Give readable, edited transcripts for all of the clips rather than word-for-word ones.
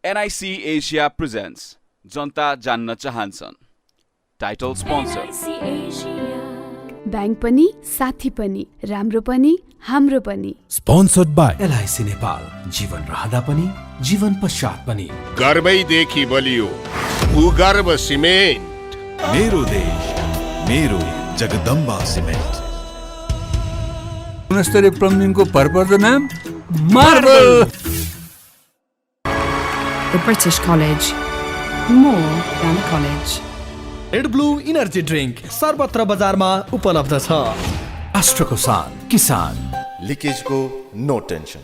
NIC Asia presents जनता जान्न चाहन्छन् title sponsor bank पनि साथी पनि राम्रो पनि हाम्रो पनि स्पोन्सर्ड बाइ LIC नेपाल जीवन रहँदा पनि जीवन पश्चात पनि गर्वैदेखि बलियो भूगर्भ सिमेन्ट मेरो देश मेरो जगदम्बा सिमेन्ट गुणस्तरीय प्लम्बिङको भरपर्दो नाम marble The British College, more than a college. Red blue energy drink सर्वत्र बजारमा उपलब्ध छ। राष्ट्रको शान किसान लिकेजको no tension.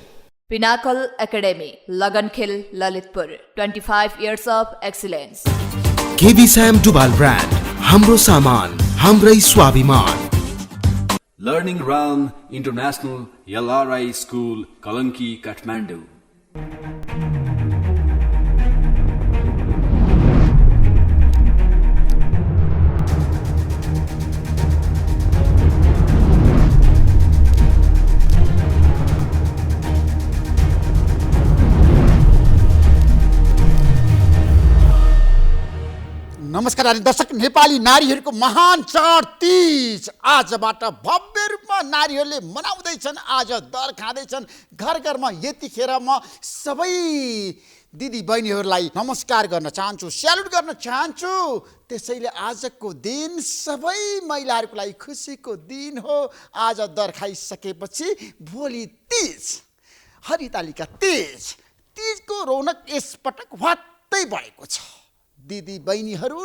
Pinnacle Academy, Lagankhil, Lalitpur. 25 years of excellence. KB Sam डुबाल ब्रान्ड हाम्रो सामान हाम्रै स्वाभिमान। Learning Realm International LRI School, Kalanki, Kathmandu. नमस्कार दर्शक, नेपाली नारीहरूको महान चाड तीज आजबाट भव्य रूपमा नारीहरूले मनाउँदैछन्। आज दर खाँदैछन् घर घरमा। यतिखेर म सबै दिदी बहिनीहरूलाई नमस्कार गर्न चाहन्छु, स्यालुट गर्न चाहन्छु। त्यसैले आजको दिन सबै महिलाहरूको लागि खुसीको दिन हो। आज दर खाइसकेपछि भोलि तीज, हरितालिका तीज। तीजको रौनक यसपटक वात्तै बढेको छ। दिदी बहिनीहरू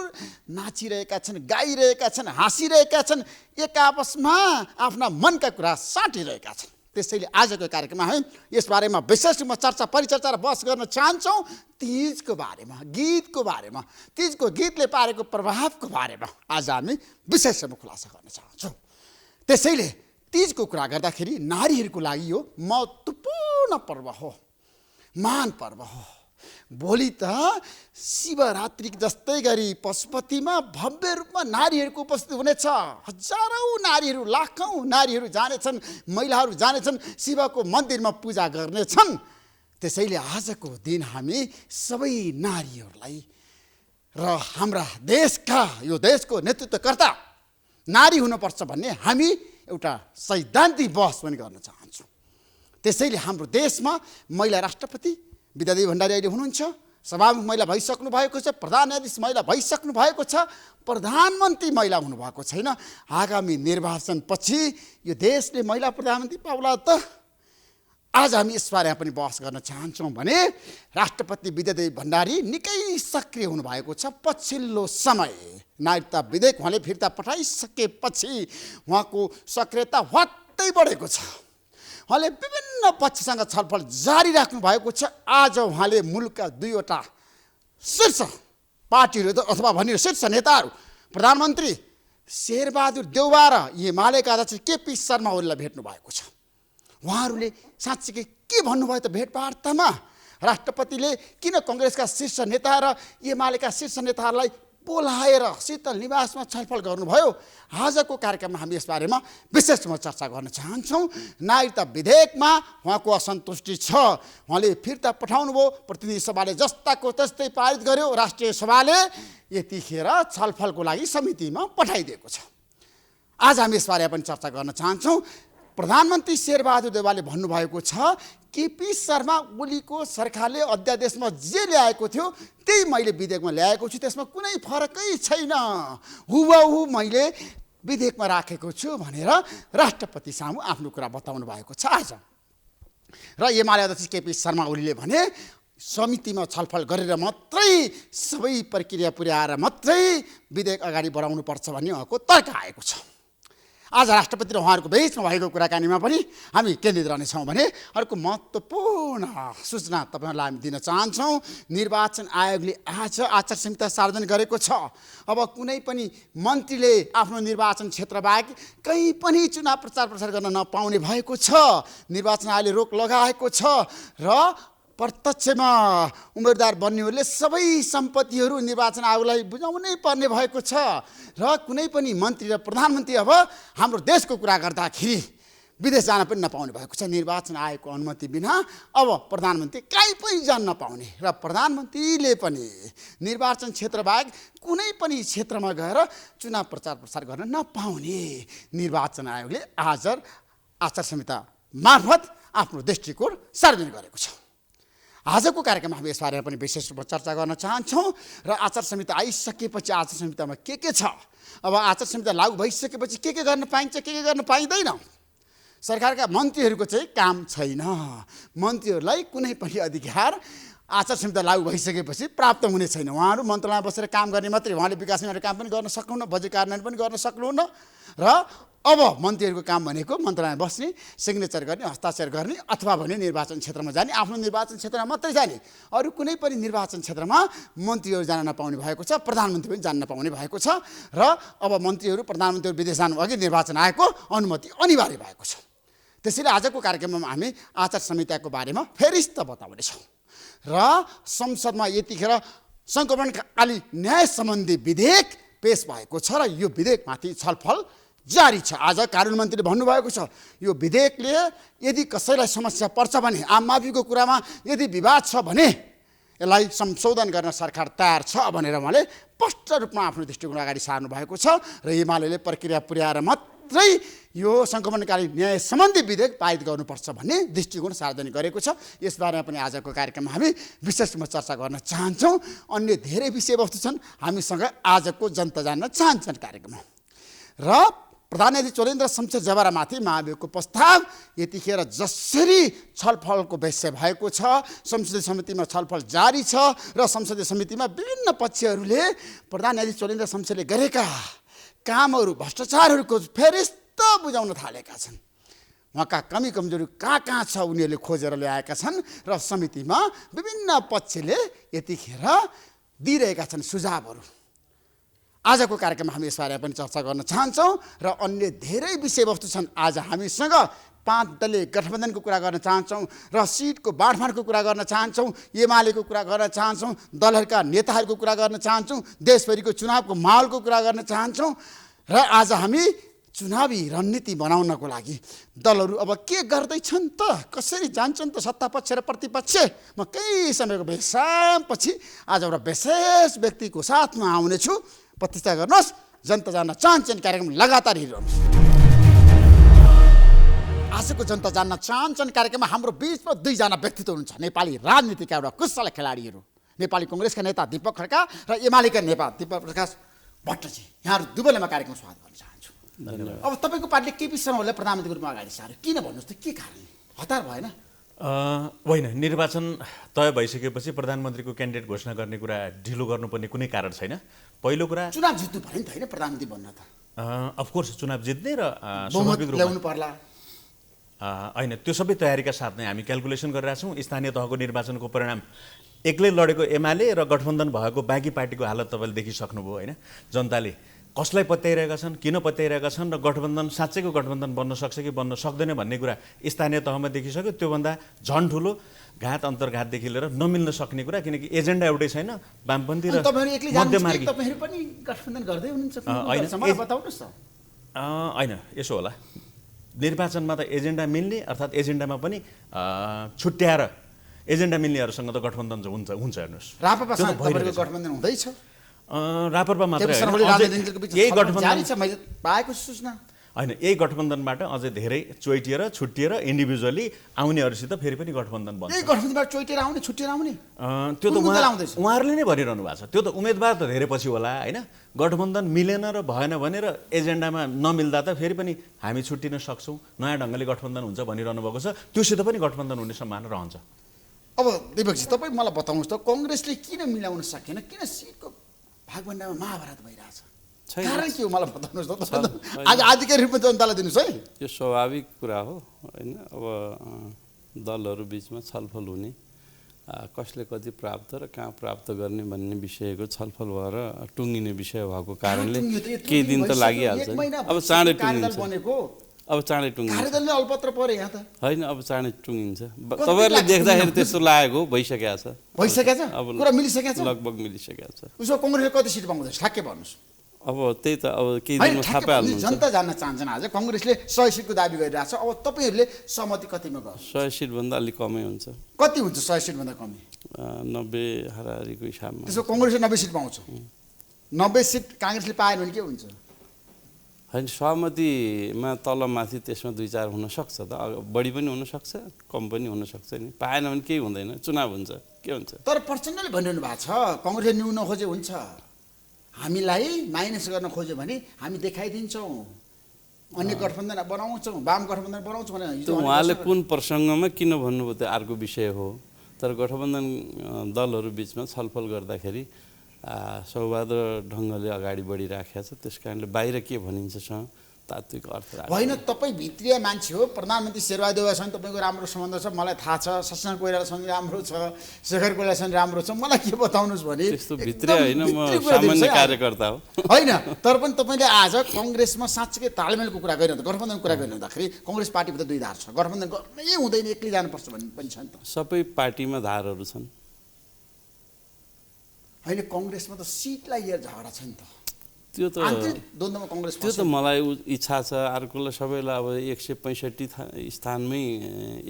नाचिरहेका छन्, गाइरहेका छन्, हाँसिरहेका छन्, एक आपसमा आफ्ना मनका कुरा साटिरहेका छन्। त्यसैले आजको कार्यक्रममा है यसबारेमा विशेष रूपमा चर्चा परिचर्चा र बहस गर्न चाहन्छौँ। तीजको बारेमा, गीतको बारेमा, तीजको गीतले पारेको प्रभावको बारेमा आज हामी विशेष रूपमा खुलासा गर्न चाहन्छौँ। त्यसैले तीजको कुरा गर्दाखेरि नारीहरूको लागि यो महत्त्वपूर्ण पर्व हो, महान पर्व हो। भोलि त शिवरात्रि जस्तै गरी पशुपतिमा भव्य रूपमा नारीहरूको उपस्थिति हुनेछ। हजारौँ नारीहरू, लाखौँ नारीहरू जानेछन्, महिलाहरू जानेछन्, शिवको मन्दिरमा पूजा गर्नेछन्। त्यसैले आजको दिन हामी सबै नारीहरूलाई र हाम्रा देशका, यो देशको नेतृत्वकर्ता नारी हुनुपर्छ भन्ने हामी एउटा सैद्धान्तिक बहस पनि गर्न चाहन्छौँ। त्यसैले हाम्रो देशमा महिला राष्ट्रपति विद्यादेवी भण्डारी अहिले हुनुहुन्छ, सभामुख महिला भइसक्नु भएको छ, प्रधान न्यायाधीश महिला भइसक्नु भएको छ, प्रधानमन्त्री महिला हुनुभएको छैन। आगामी निर्वाचनपछि यो देशले महिला प्रधानमन्त्री पाउला त? आज हामी यसबारेमा पनि बहस गर्न चाहन्छौँ भने राष्ट्रपति विद्यादेवी भण्डारी निकै सक्रिय हुनुभएको छ पछिल्लो समय। नागरिकता विधेयक उहाँले फिर्ता पठाइसकेपछि उहाँको सक्रियता वात्तै बढेको छ। उहाँले विभिन्न पक्षसँग छलफल जारी राख्नु भएको छ। आज उहाँले मुलुकका दुईवटा शीर्ष पार्टीहरू अथवा भनियो शीर्ष नेताहरू, प्रधानमन्त्री शेरबहादुर देउवा र एमालेका अध्यक्ष केपी शर्मा ओलीलाई भेट्नु भएको छ। उहाँहरूले साँच्चीकै के भन्नुभयो त भेटवार्तामा? राष्ट्रपतिले किन कङ्ग्रेसका शीर्ष नेता र एमालेका शीर्ष नेताहरूलाई बोलाएर शीतल निवासमा छलफल गर्नुभयो? आजको कार्यक्रममा हामी यसबारेमा विशेष रूपमा चर्चा गर्न चाहन्छौँ। नागरिकता विधेयकमा उहाँको असन्तुष्टि छ, उहाँले फिर्ता पठाउनु भयो, प्रतिनिधि सभाले जस्ताको त्यस्तै पारित गर्यो, राष्ट्रिय सभाले यतिखेर छलफलको लागि समितिमा पठाइदिएको छ। आज हामी यसबारे पनि चर्चा गर्न चाहन्छौँ। प्रधानमन्त्री शेरबहादुर देउवाले भन्नुभएको छ केपी शर्मा ओलीको सरकारले अध्यादेशमा जे ल्याएको थियो त्यही मैले विधेयकमा ल्याएको छु, त्यसमा कुनै फरकै छैन, हुबहु मैले विधेयकमा राखेको छु भनेर राष्ट्रपति सामु आफ्नो कुरा बताउनु भएको छ आज। र एमाले अध्यक्ष केपी शर्मा ओलीले भने समितिमा छलफल गरेर मात्रै सबै प्रक्रिया पुर्याएर मात्रै विधेयक अगाडि बढाउनुपर्छ भन्ने उहाँको तर्क आएको छ। आज राष्ट्रपति र उहाँहरूको बीचमा भएको कुराकानीमा पनि हामी केन्द्रित रहनेछौँ भने अर्को महत्त्वपूर्ण सूचना तपाईँहरूलाई हामी दिन चाहन्छौँ। निर्वाचन आयोगले आज आचार संहिता सार्वजनिक गरेको छ। अब कुनै पनि मन्त्रीले आफ्नो निर्वाचन क्षेत्र बाहेक कहीँ पनि चुनाव प्रचार प्रसार गर्न नपाउने भएको छ। निर्वाचन आयोगले रोक लगाएको छ र प्रत्यक्षमा उम्मेदवार बन्नेहरूले सबै सम्पत्तिहरू निर्वाचन आयोगलाई बुझाउनै पर्ने भएको छ। र कुनै पनि मन्त्री र प्रधानमन्त्री अब हाम्रो देशको कुरा गर्दाखेरि विदेश जान पनि नपाउने भएको छ। निर्वाचन आयोगको अनुमति बिना अब प्रधानमन्त्री कहीँ पनि जान नपाउने र प्रधानमन्त्रीले पनि निर्वाचन क्षेत्रबाहेक कुनै पनि क्षेत्रमा गएर चुनाव प्रचार प्रसार गर्न नपाउने निर्वाचन आयोगले आज आचार संहिता मार्फत आफ्नो दृष्टिकोण सार्वजनिक गरेको छ। आजको कार्यक्रममा हामी यसबारेमा पनि विशेष रूपमा चर्चा गर्न चाहन्छौँ र आचार संहिता आइसकेपछि आचार संहितामा के छ, अब आचार संहिता लागू भइसकेपछि के गर्न पाइन्छ, के गर्न पाइँदैन। सरकारका मन्त्रीहरूको चाहिँ काम छैन, मन्त्रीहरूलाई कुनै पनि अधिकार आचार संहिता लागू भइसकेपछि प्राप्त हुने छैन। उहाँहरू मन्त्रालयमा बसेर काम गर्ने मात्रै, उहाँले विकास निर्माण काम पनि गर्न सक्नुहुन्न, बजेट कार्यान्वयन पनि गर्न सक्नुहुन्न र अब मन्त्रीहरूको काम भनेको मन्त्रालयमा बस्ने, सिग्नेचर गर्ने, हस्ताक्षर गर्ने अथवा भने निर्वाचन क्षेत्रमा जाने, आफ्नो निर्वाचन क्षेत्रमा मात्रै जाने, अरू कुनै पनि निर्वाचन क्षेत्रमा मन्त्रीहरू जान नपाउने भएको छ, प्रधानमन्त्री पनि जान नपाउने भएको छ र अब मन्त्रीहरू प्रधानमन्त्रीहरू विदेश जानु अघि निर्वाचन आयोगको अनुमति अनिवार्य भएको छ। त्यसैले आजको कार्यक्रममा हामी आचार संहिताको बारेमा फेरिस्त बताउनेछौँ र संसदमा यतिखेर सङ्क्रमणकालीन न्याय सम्बन्धी विधेयक पेश भएको छ र यो विधेयकमाथि छलफल जारी छ। आज कानुन मन्त्रीले भन्नुभएको छ यो विधेयकले यदि कसैलाई समस्या पर्छ भने, आम माफीको कुरामा यदि विवाद छ भने यसलाई संशोधन गर्न सरकार तयार छ भनेर उहाँले स्पष्ट रूपमा आफ्नो दृष्टिकोण अगाडि सार्नु भएको छ र एमाले प्रक्रिया पुर्याएर मात्रै यो सङ्क्रमणकालीन न्याय सम्बन्धी विधेयक पारित गर्नुपर्छ भन्ने दृष्टिकोण सार्वजनिक गरेको छ। यसबारेमा पनि आजको कार्यक्रममा हामी विशेष रूपमा चर्चा गर्न चाहन्छौँ। अन्य धेरै विषयवस्तु छन् हामीसँग आजको जनता जान्न चाहन्छन् कार्यक्रममा र प्रधान न्यायाधीश चोलेन्द्र शमशेर जबरामाथि महाभियोगको प्रस्ताव यतिखेर जसरी छलफलको विषय भएको छ, संसदीय समितिमा छलफल जारी छ र संसदीय समितिमा विभिन्न पक्षहरूले प्रधान न्यायाधीश चोलेन्द्र शमशेरले गरेका कामहरू, भ्रष्टाचारहरूको फेरिस्त बुझाउन थालेका छन्। उहाँका कमी कमजोरी कहाँ छ उनीहरूले खोजेर ल्याएका छन् र समितिमा विभिन्न पक्षले यतिखेर दिइरहेका छन् सुझावहरू। आजको कार्यक्रममा हामी यसबारे पनि चर्चा गर्न चाहन्छौँ र अन्य धेरै विषयवस्तु छन्। आज हामीसँग 5 दलीय गठबन्धनको कुरा गर्न चाहन्छौँ र सिटको बाँडफाँडको कुरा गर्न चाहन्छौँ, एमालेको कुरा गर्न चाहन्छौँ, दलहरूका नेताहरूको कुरा गर्न चाहन्छौँ, देशभरिको चुनावको माहौलको कुरा गर्न चाहन्छौँ र आज हामी चुनावी रणनीति बनाउनको लागि दलहरू अब के गर्दैछन् त, कसरी जान्छन् त सत्ता पक्ष र प्रतिपक्ष। म केही समयको विश्रामपछि आज एउटा विशेष व्यक्तिको साथमा आउनेछु। प्रतिष्ठा गर्नुहोस्, जनता जान्न चाहन्छन् कार्यक्रम लगातार हेरिरहनुहोस्। आजको जनता जान्न चाहन्छन् कार्यक्रममा हाम्रो बिचमा 2 जना व्यक्तित्व हुनुहुन्छ, नेपाली राजनीतिका एउटा कुशल खेलाडीहरू, नेपाली कङ्ग्रेसका नेता दीपक खड्का र एमालेका नेता दीपक प्रकाश भट्टजी। यहाँहरू दुवैलाई म कार्यक्रममा स्वागत गर्न चाहन्छु। अब तपाईँको पार्टीले केपी शर्मालाई प्रधानमन्त्रीको रूपमा अगाडि सार्यो, किन भन्नुहोस् त, के कारण? हतार भएन? होइन, निर्वाचन तय भइसकेपछि प्रधानमन्त्रीको क्यान्डिडेट घोषणा गर्ने कुरा ढिलो गर्नुपर्ने कुनै कारण छैन। पहिलो कुरा चुनाव जित्नु पर्यो नि त, होइन प्रधानमन्त्री बन्न त? अफकोर्स चुनाव जित्ने र स्वाभाविक रूपमा ल्याउनु पर्ला। होइन, त्यो सबै तयारीका साथ नै हामी क्यालकुलेसन गरिरहेका छौँ। स्थानीय तहको निर्वाचनको परिणाम एक्लै लडेको एमाले र गठबन्धन भएको बाँकी पार्टीको हालत तपाईँले देखिसक्नुभयो, होइन? जनताले कसलाई पत्याइरहेका छन्, किन पत्याइरहेका छन् र गठबन्धन साँच्चैको गठबन्धन बन्न सक्छ कि बन्न सक्दैन भन्ने कुरा स्थानीय तहमा देखिसक्यो। त्योभन्दा झन् ठुलो घात अन्तर्घातदेखि लिएर नमिल्न सक्ने कुरा, किनकि एजेन्डा एउटै छैन। वामपन्थी र मध्यमार्गी होइन, यसो होला, निर्वाचनमा त एजेन्डा मिल्ने अर्थात् एजेन्डामा पनि छुट्याएर एजेन्डा मिल्नेहरूसँग त गठबन्धन हुन्छ हेर्नुहोस्। गठबन्धन हुँदैछ, रापरपा मात्रै यही गठबन्धन होइन, यही गठबन्धनबाट अझै धेरै चोइटिएर छुट्टिएर इन्डिभिजुअली आउनेहरूसित फेरि पनि गठबन्धन बन्छ। त्यो त उहाँहरूले नै भनिरहनु भएको छ। त्यो त उम्मेदवार त धेरै पछि होला, होइन? गठबन्धन मिलेन र भएन भनेर एजेन्डामा नमिल्दा त फेरि पनि हामी छुट्टिन सक्छौँ, नयाँ ढङ्गले गठबन्धन हुन्छ भनिरहनु भएको छ। त्योसित पनि गठबन्धन हुने सम्भावना रहन्छ। अब दीपकजी तपाईँ मलाई बताउनुहोस् त, कङ्ग्रेसले किन मिलाउन सकेन, किन सिटको भागभण्डामा महाभारत भइरहेछ? कारण के हो मलाई बताउनुहोस् त। आज आधिकारिक रूपमा जनतालाई दिनुहोस् है। यो स्वाभाविक कुरा हो, होइन? अब दलहरू बिचमा छलफल हुने, कसले कति प्राप्त र कहाँ प्राप्त गर्ने भन्ने विषयको छलफल भएर टुङ्गिने विषय भएको कारणले केही दिन त लागिहाल्छ। अब चाँडै टुङ्गिन्छ, अब चाँडै टुङ्गिन्छ। होइन, अब चाँडै टुङ्गिन्छ। तपाईँहरूले देख्दाखेरि त्यस्तो लागेको भइसकेको छ, अब पुरा मिलिसकेको छ, लगभग मिलिसकेको छ। उसको कङ्ग्रेसले कति सिट पाउँदैछ ठ्याक्कै भन्नुहोस्? अब त्यही त अब केही होइन, दिनमा थाहा ठ्याक्कै पाइहाल्नुहुन्छ। जनता जान्न चाहन्छन्। आज कङ्ग्रेसले 100 सिटको दाबी गरिरहेछ। अब तपाईँहरूले सहमति कतिमा गयो? 100 सिटभन्दा अलिक कमै हुन्छ। कति हुन्छ 100 सिटभन्दा कमी? 90 हाराहारीको हिसाबमा। त्यसो कङ्ग्रेसले 90 सिट पाउँछ। 90 सिट काङ्ग्रेसले पाएन भने के हुन्छ? होइन, सहमतिमा तलमाथि त्यसमा 2-4 हुनसक्छ त, बढी पनि हुनसक्छ कम पनि हुनसक्छ नि। पाएन भने केही हुँदैन, चुनाव हुन्छ, के हुन्छ। तर प्रचण्डले भनिरहनु भएको छ कङ्ग्रेसले न्यून खोजे हुन्छ, हामीलाई माइनस गर्न खोज्यो भने हामी देखाइदिन्छौँ, अन्य गठबन्धन बनाउँछौँ, वाम गठबन्धन बनाउँछौँ भने। त्यो उहाँले कुन प्रसङ्गमा किन भन्नुभयो त्यो अर्को विषय हो। तर गठबन्धन दलहरू बिचमा छलफल गर्दाखेरि सौहार्द ढङ्गले अगाडि बढिराखेको छ। त्यस कारणले बाहिर के भनिन्छ तात्विक अर्थ होइन। तपाईँ भित्रिया मान्छे हो। प्रधानमन्त्री शेरबहादुर देउवासँग तपाईँको राम्रो सम्बन्ध छ, मलाई थाहा छ। शशाङ्क कोइरालासँग राम्रो छ, शेखर कोइरालासँग राम्रो छ। मलाई के बताउनुहोस् भने त्यस्तो भित्रिया होइन, म सामान्य कार्यकर्ता हो। होइन, तर पनि तपाईँले आज कङ्ग्रेसमा साँच्चै तालमेलको कुरा गरिरहँदा, गठबन्धनको कुरा गरिरहँदाखेरि कङ्ग्रेस पार्टीभित्र 2 धार छ। गठबन्धन गर्नै हुँदैन, एक्लै जानुपर्छ भन्ने पनि छ नि त। सबै पार्टीमा धारहरू छन्। होइन, कङ्ग्रेसमा त सिटलाई लिएर झगडा छ नि त। त्यो त द्वन्द्वमा कङ्ग्रेस त्यो त मलाई इच्छा छ। अर्कोलाई सबैलाई अब 165 स्थानमै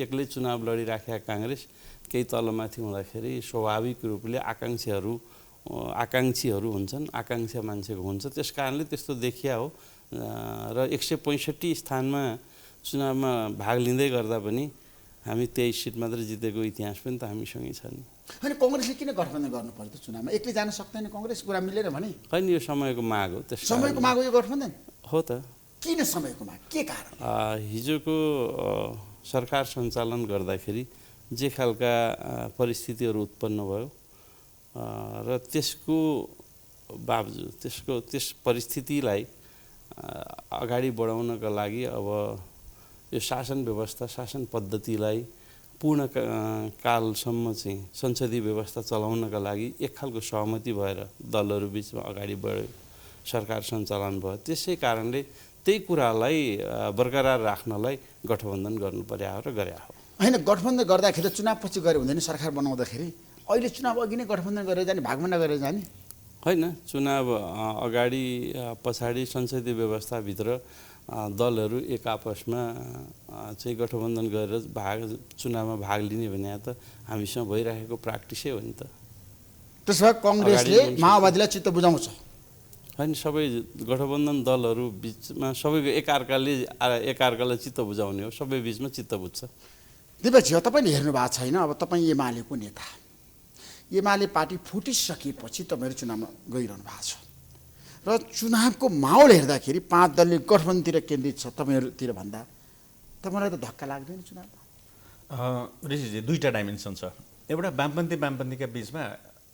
एक्लै चुनाव लडिराखेका काङ्ग्रेस केही तलमाथि हुँदाखेरि स्वाभाविक रूपले आकाङ्क्षीहरू हुन्छन्, आकाङ्क्षा मान्छेको हुन्छ। त्यस कारणले त्यस्तो देखिया हो। र 165 स्थानमा चुनावमा भाग लिँदै गर्दा पनि हामी 23 सिट मात्र जितेको इतिहास पनि त हामीसँगै छ नि। होइन, कङ्ग्रेसले किन गठबन्धन गर्नु पर्यो त? चुनावमा एक्लै जान सक्दैन कङ्ग्रेस, कुरा मिलेन भने? होइन, यो समयको माग हो। त्यस समयको माग हो यो गठबन्धन हो त। किन समयको माग, के कारण? हिजोको सरकार सञ्चालन गर्दाखेरि जे खालका परिस्थितिहरू उत्पन्न भयो र त्यसको बावजुद त्यस परिस्थितिलाई अगाडि बढाउनका लागि अब यो शासन व्यवस्था, शासन पद्धतिलाई पूर्ण कालसम्म चाहिँ संसदीय व्यवस्था चलाउनका लागि एक खालको सहमति भएर दलहरू बिचमा अगाडि बढ्यो, सरकार सञ्चालन भयो। त्यसै कारणले त्यही कुरालाई बरकरार राख्नलाई गठबन्धन गर्नु पर्यो र गरे हो। होइन, गठबन्धन गर्दाखेरि चुनावपछि गरे हुँदैन। सरकार बनाउँदाखेरि अहिले चुनाव अघि नै गठबन्धन गरेर जाने, भागभण्डा गरेर जाने होइन। चुनाव अगाडि पछाडि संसदीय व्यवस्थाभित्र दलहरू एक आपसमा चाहिँ गठबन्धन गरेर चुनावमा भाग लिने भने त हामीसँग भइरहेको प्र्याक्टिसै हो नि त। त्यसो भए कङ्ग्रेसले माओवादीलाई चित्त बुझाउँछ? होइन, सबै गठबन्धन दलहरू बिचमा सबैको एकअर्कालाई चित्त बुझाउने हो, सबै बिचमा चित्त बुझ्छ। दिपेजी, तपाईँले हेर्नु भएको छैन, अब तपाईँ एमालेको नेता, एमाले पार्टी फुटिसकेपछि तपाईँहरू चुनावमा गइरहनु भएको छ र चुनावको माहौल हेर्दाखेरि 5 दलले गठबन्धनतिर केन्द्रित छ तपाईँहरूतिर भन्दा, तपाईँलाई त धक्का लाग्दैन चुनावमा? ऋषिजी, 2टा डाइमेन्सन छ। एउटा वामपन्थीका बिचमा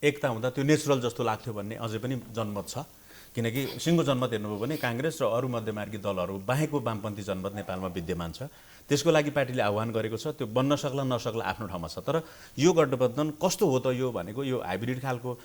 एकता हुँदा त्यो नेचुरल जस्तो लाग्थ्यो भन्ने अझै पनि जनमत छ। किनकि सिङ्गो जनमत हेर्नुभयो भने काङ्ग्रेस र अरू मध्यमार्गी दलहरू बाहेकको वामपन्थी जनमत नेपालमा विद्यमान छ। त्यसको लागि पार्टीले आह्वान गरेको छ। त्यो बन्न सक्ला नसक्ला आफ्नो ठाउँमा छ। तर यो गठबन्धन कस्तो हो त? यो भनेको यो हाइब्रिड खालको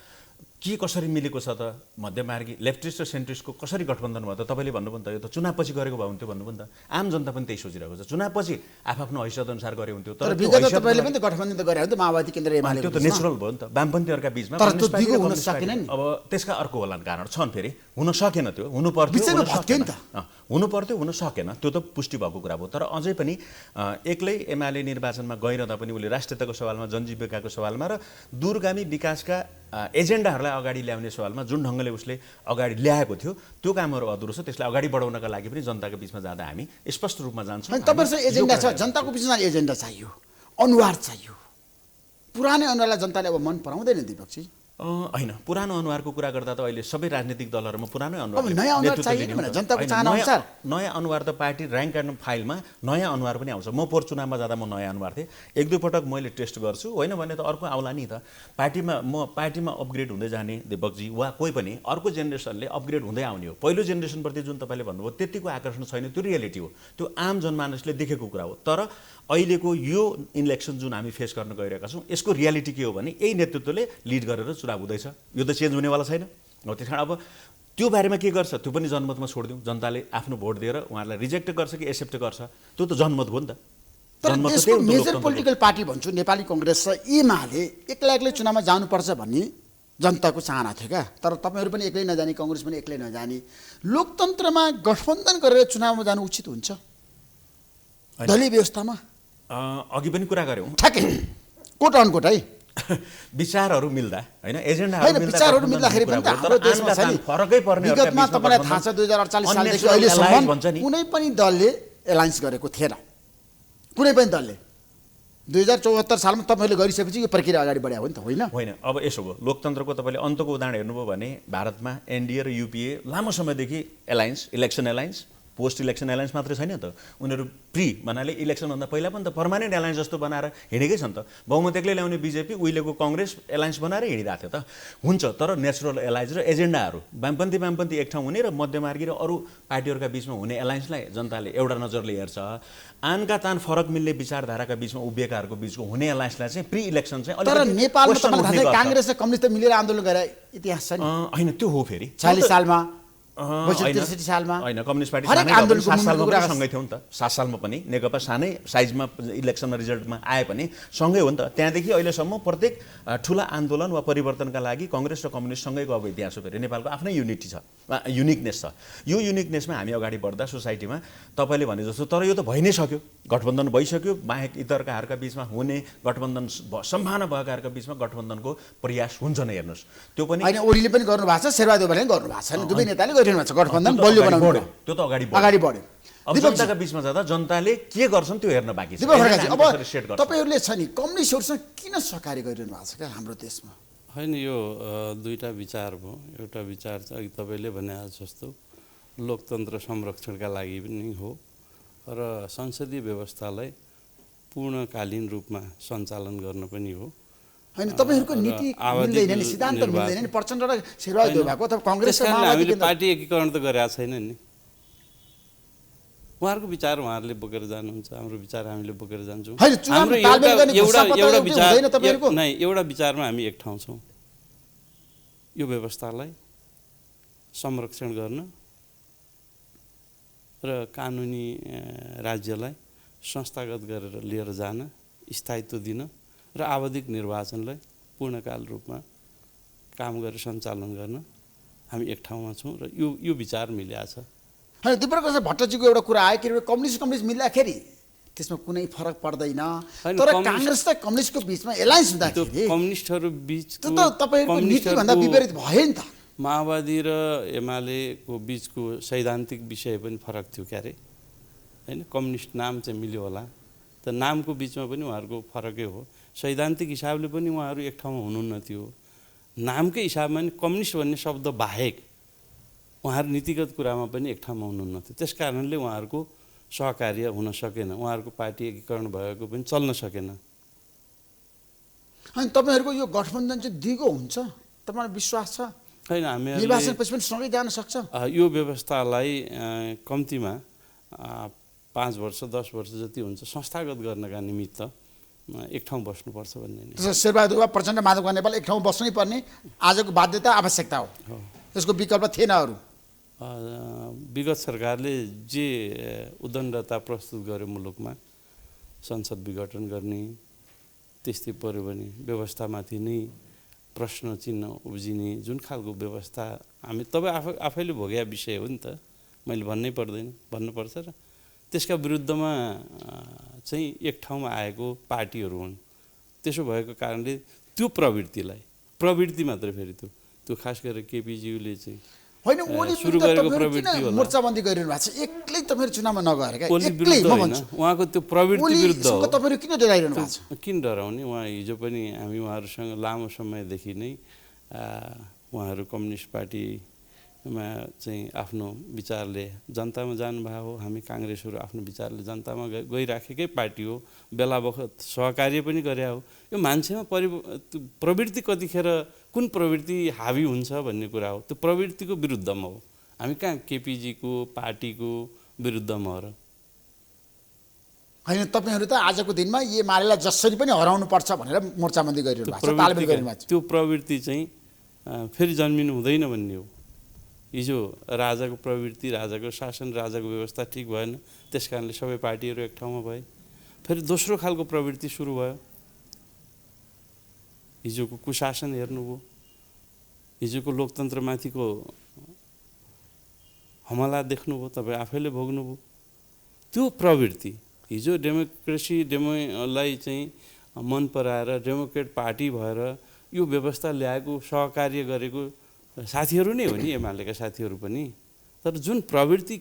के कसरी मिलेको छ त? मध्यमार्गी लेफ्टिस्ट र सेन्ट्रिस्टको कसरी गठबन्धन भयो त? तपाईँले भन्नुभयो नि त यो त चुनावपछि गरेको भए हुन्थ्यो भन्नुभयो नि त। आम जनता पनि त्यही सोचिरहेको छ, चुनावपछि आफ्नो हैसियत अनुसार गरे हुन्थ्यो। तर विगतमा तपाईँले पनि त गठबन्धन त गरे हो नि त, माओवादी केन्द्र एमाले। त्यो त नेचुरल भयो नि त वामपन्थीहरूका बिचमा। तर त्यो दिगो हुन सकेन नि। अब त्यसका अर्को होला कारण छन्, फेरि हुन सकेन। त्यो हुनु पर्थ्यो, हुन सकेन। त्यो त पुष्टि भएको कुरा भयो। तर अझै पनि एक्लै एमाले निर्वाचनमा गइरहँदा पनि उसले राष्ट्रियताको सवालमा, जनजीविकाको सवालमा र दूरगामी विकासका एजेन्डाहरूलाई अगाडि ल्याउने सवालमा जुन ढङ्गले उसले अगाडि ल्याएको थियो त्यो कामहरू अधुरो छ। त्यसलाई अगाडि बढाउनका लागि पनि जनताको बिचमा जाँदा हामी स्पष्ट रूपमा जान्छौँ। तपाईँसँग एजेन्डा छ, जनताको बिचमा एजेन्डा चाहियो, अनुहार चाहियो। पुरानै अनुहारलाई जनताले अब मन पराउँदैन दिपकजी? होइन, पुरानो अनुहारको कुरा गर्दा त अहिले सबै राजनीतिक दलहरूमा पुरानै अनुहार, नयाँ अनुहार चाहियो नि, जनताको चाहना अनुसार। नयाँ अनुहार त पार्टी र्याङ्क एन्ड फाइलमा नयाँ अनुहार पनि आउँछ। म पोहोर चुनावमा जाँदा म नयाँ अनुहार थिएँ। 1-2 पटक मैले टेस्ट गर्छु, होइन भने त अर्को आउला नि त। पार्टीमा अपग्रेड हुँदै जाने दिपकजी, वा कोही पनि अर्को जेनेरेसनले अपग्रेड हुँदै आउने हो। पहिलो जेनेरेसनप्रति जुन तपाईँले भन्नुभयो त्यतिको आकर्षण छैन, त्यो रियालिटी हो, त्यो आम जनमानसले देखेको कुरा हो। तर अहिलेको यो इलेक्सन जुन हामी फेस गर्न गइरहेका छौँ यसको रियालिटी के हो भने यही नेतृत्वले लिड गरेर चुनाव हुँदैछ। यो त चेन्ज हुनेवाला छैन। त्यस कारण अब त्यो बारेमा के गर्छ त्यो पनि जनमतमा छोडिदिउँ। जनताले आफ्नो भोट दिएर उहाँहरूलाई रिजेक्ट गर्छ कि एक्सेप्ट गर्छ त्यो त जनमत हो नि त। तर यसको मेजर पोलिटिकल पार्टी भन्छु नेपाली कङ्ग्रेस र एमाले एक्लै चुनावमा जानुपर्छ भन्ने जनताको चाहना थियो क्या। तर तपाईँहरू पनि एक्लै नजाने, कङ्ग्रेस पनि एक्लै नजाने, लोकतन्त्रमा गठबन्धन गरेर चुनावमा जानु उचित हुन्छ दलीय व्यवस्थामा? अघि पनि कुरा गऱ्यौँ, ठ्याक्कै कोट अन कोट है। विचारहरू मिल्दा होइन, होइन विचारहरू मिल्दाखेरि पनि त हाम्रो देशमा छ नि, फरकै पर्ने विगतमा तपाईँलाई थाहा छ 2048 सालदेखि अहिलेसम्म कुनै पनि दलले एलायन्स गरेको थिएन, कुनै पनि दलले। 2074 सालमा तपाईँले गरिसकेपछि यो प्रक्रिया अगाडि बढायो हो नि त, होइन? होइन, अब यसो भयो, लोकतन्त्रको तपाईँले अन्तको उदाहरण हेर्नुभयो भने भारतमा एनडिए र युपिए लामो समयदेखि alliance, election alliance, post election alliance मात्रै छैन त, उनीहरू प्री भन्नाले इलेक्सनभन्दा पहिला पनि त पर्मानेन्ट एलायन्स जस्तो बनाएर हिँडेकै छन् त। बहुमत एक्लै ल्याउने बिजेपी उहिलेको कङ्ग्रेस एलायन्स बनाएर हिँडिरहेको थियो त। हुन्छ, तर नेचुरल एलायन्स र एजेन्डाहरू वामपन्थी एक ठाउँ हुने र मध्यमार्गी र अरू पार्टीहरूका बिचमा हुने एलायन्सलाई जनताले एउटा नजरले हेर्छ। आनका तान फरक मिल्ने विचारधाराका बिचमा उभिएकाहरूको बिचको हुने एलायन्सलाई चाहिँ प्री इलेक्सन चाहिँ तर नेपालमा काङ्ग्रेस र कम्युनिस्ट मिलेर आन्दोलन गरे इतिहास छ नि? होइन, त्यो हो फेरि 40 सालमा, 63 सालमा होइन, कम्युनिस्ट पार्टी 7 सालमा सँगै थियो नि त। 7 सालमा पनि नेकपा सानै साइजमा इलेक्सनमा रिजल्टमा आए पनि सँगै हो नि त। त्यहाँदेखि अहिलेसम्म प्रत्येक ठुला आन्दोलन वा परिवर्तनका लागि कङ्ग्रेस र कम्युनिस्ट सँगैको अब इतिहास हो। फेरि नेपालको आफ्नै युनिटी छ, युनिकनेस छ। यो युनिकनेसमा हामी अगाडि बढ्दा सोसाइटीमा तपाईँले भने जस्तो, तर यो त भइ नै सक्यो, गठबन्धन भइसक्यो, बाहेक इतरकाहरूका बिचमा हुने गठबन्धन सम्भावना भएकाहरूका बिचमा गठबन्धनको प्रयास हुन्छ नै, हेर्नुहोस्। त्यो पनि होइन, ओलीले पनि गर्नुभएको छ, शेरबहादुरले पनि गर्नुभएको छ, दुवै नेताले गरिरहनु भएको छ, गठबन्धन बलियो बनाउनु। त्यो त अगाडि बढ्यो। अब जनताका बिचमा जाँदा जनताले के गर्छन् त्यो हेर्न बाँकी छ। अब तपाईँहरूले छ नि कम्युनिस्टहरूसँग किन सहकार्य गरिरहनु भएको छ क्या हाम्रो देशमा? होइन, यो दुईवटा विचार भयो। एउटा विचार चाहिँ अघि तपाईँले भने जस्तो लोकतन्त्र संरक्षणका लागि पनि हो र संसदीय व्यवस्थालाई पूर्णकालीन रूपमा सञ्चालन गर्न पनि हो। होइन, तपाईँहरूको नीति मिल्दैन नि, सिद्धान्त मिल्दैन नि, प्रचण्ड र शेरबहादुर भएको अथवा कङ्ग्रेस र हामीले पार्टी एकीकरण त गरेका छैन नि। उहाँहरूको विचार उहाँहरूले बोकेर जानुहुन्छ, हाम्रो विचार हामीले बोकेर जान्छौँ। एउटा विचारमा हामी एक ठाउँ छौँ, यो व्यवस्थालाई संरक्षण गर्न र कानुनी राज्यलाई संस्थागत गरेर लिएर जान, स्थायित्व दिन र आवधिक निर्वाचनलाई पूर्णकाल रूपमा काम गरेर सञ्चालन गर्न हामी एक ठाउँमा छौँ र यो विचार मिलेको छ। होइन, दिपप्रकाश भट्टजीको एउटा कुरा आयो कि कम्युनिस्ट मिल्दाखेरि त्यसमा कुनै फरक पर्दैन, तर काङ्ग्रेस र कम्युनिस्टको बिचमा एलायन्स हुँदाखेरि कम्युनिस्टहरू बिच त तपाईँहरूको नीतिभन्दा विपरीत भयो नि त। माओवादी र एमालेको बिचको सैद्धान्तिक विषय पनि फरक थियो क्यारे, होइन? कम्युनिस्ट नाम चाहिँ मिल्यो होला, त नामको बिचमा पनि उहाँहरूको फरकै हो। सैद्धान्तिक हिसाबले पनि उहाँहरू एक ठाउँमा हुनुहुन्न थियो, नामकै हिसाबमा पनि कम्युनिस्ट भन्ने शब्द बाहेक उहाँहरू नीतिगत कुरामा पनि एक ठाउँमा हुनुहुन्न थियो। त्यस कारणले उहाँहरूको सहकार्य हुन सकेन, उहाँहरूको पार्टी एकीकरण भएको पनि चल्न सकेन। अनि तपाईँहरूको यो गठबन्धन चाहिँ दिगो हुन्छ, तपाईँलाई विश्वास छ? होइन, हामी निर्वाचनपछि पनि सँगै जान सक्छ? यो व्यवस्थालाई कम्तीमा 5 वर्ष 10 वर्ष जति हुन्छ संस्थागत गर्नका निमित्त एक ठाउँ बस्नुपर्छ भन्ने। शेरबहादुर वा प्रचण्ड माधव नेपाल एक ठाउँ बस्नै पर्ने आजको बाध्यता आवश्यकता हो, त्यसको विकल्प थिएन अरू। विगत सरकारले जे उदण्डता प्रस्तुत गर्यो मुलुकमा, संसद विघटन गर्ने, त्यस्तै पऱ्यो भने व्यवस्थामाथि नै प्रश्न चिन्ह उब्जिने जुन खालको व्यवस्था हामी तपाईँ आफैले भोगेका विषय हो नि त, मैले भन्नै पर्दैन, भन्नुपर्छ र त्यसका विरुद्धमा चाहिँ एक ठाउँमा आएको पार्टीहरू हुन्। त्यसो भएको कारणले त्यो प्रवृत्ति मात्रै फेरि त्यो खास गरेर केपीज्यूले चाहिँ होइन, सुरु गरेको प्रवृत्ति होला। मोर्चाबन्दी गरिरहनु भएको छ एक्लै तपाईँहरू चुनावमा नगएर क्या, एक्लै म भन्छु उहाँको त्यो प्रवृत्ति विरुद्ध हो। तपाईँहरू किन डराइरहनु भएको छ? किन डराउने? उहाँ हिजो पनि हामी उहाँहरूसँग लामो समयदेखि नै उहाँहरू कम्युनिस्ट पार्टीमा चाहिँ आफ्नो विचारले जनतामा जानुभएको हो, हामी काङ्ग्रेसहरू आफ्नो विचारले जनतामा गइराखेकै पार्टी हो, बेला बखत सहकार्य पनि गरे हो। यो मान्छेमा प्रवृत्ति कतिखेर कुन प्रवृत्ति हावी हुन्छ भन्ने कुरा हो, त्यो प्रवृत्तिको विरुद्धमा हो। हामी कहाँ केपीजीको पार्टीको विरुद्धमा हो र? होइन, तपाईँहरू त आजको दिनमा एमालेलाई जसरी पनि हराउनु पर्छ भनेर मोर्चाबन्दी गरिरहनु भएको छ, तालमेल गरिरहनु भएको छ। त्यो प्रवृत्ति चाहिँ फेरि जन्मिनु हुँदैन भन्ने हो। हिजो राजाको प्रवृत्ति, राजाको शासन, राजाको व्यवस्था ठिक भएन, त्यस कारणले सबै पार्टीहरू एक ठाउँमा भए। फेरि दोस्रो खालको प्रवृत्ति सुरु भयो। हिजोको कुशासन हेर्नुभयो, हिजोको लोकतन्त्रमाथिको हमला देख्नुभयो, तपाईँ आफैले भोग्नुभयो। त्यो प्रवृत्ति हिजो डेमोलाई चाहिँ मन पराएर डेमोक्रेट पार्टी भएर यो व्यवस्था ल्याएको सहकार्य गरेको साथीहरू नै हो नि, एमालेका साथीहरू पनि। तर जुन प्रवृत्ति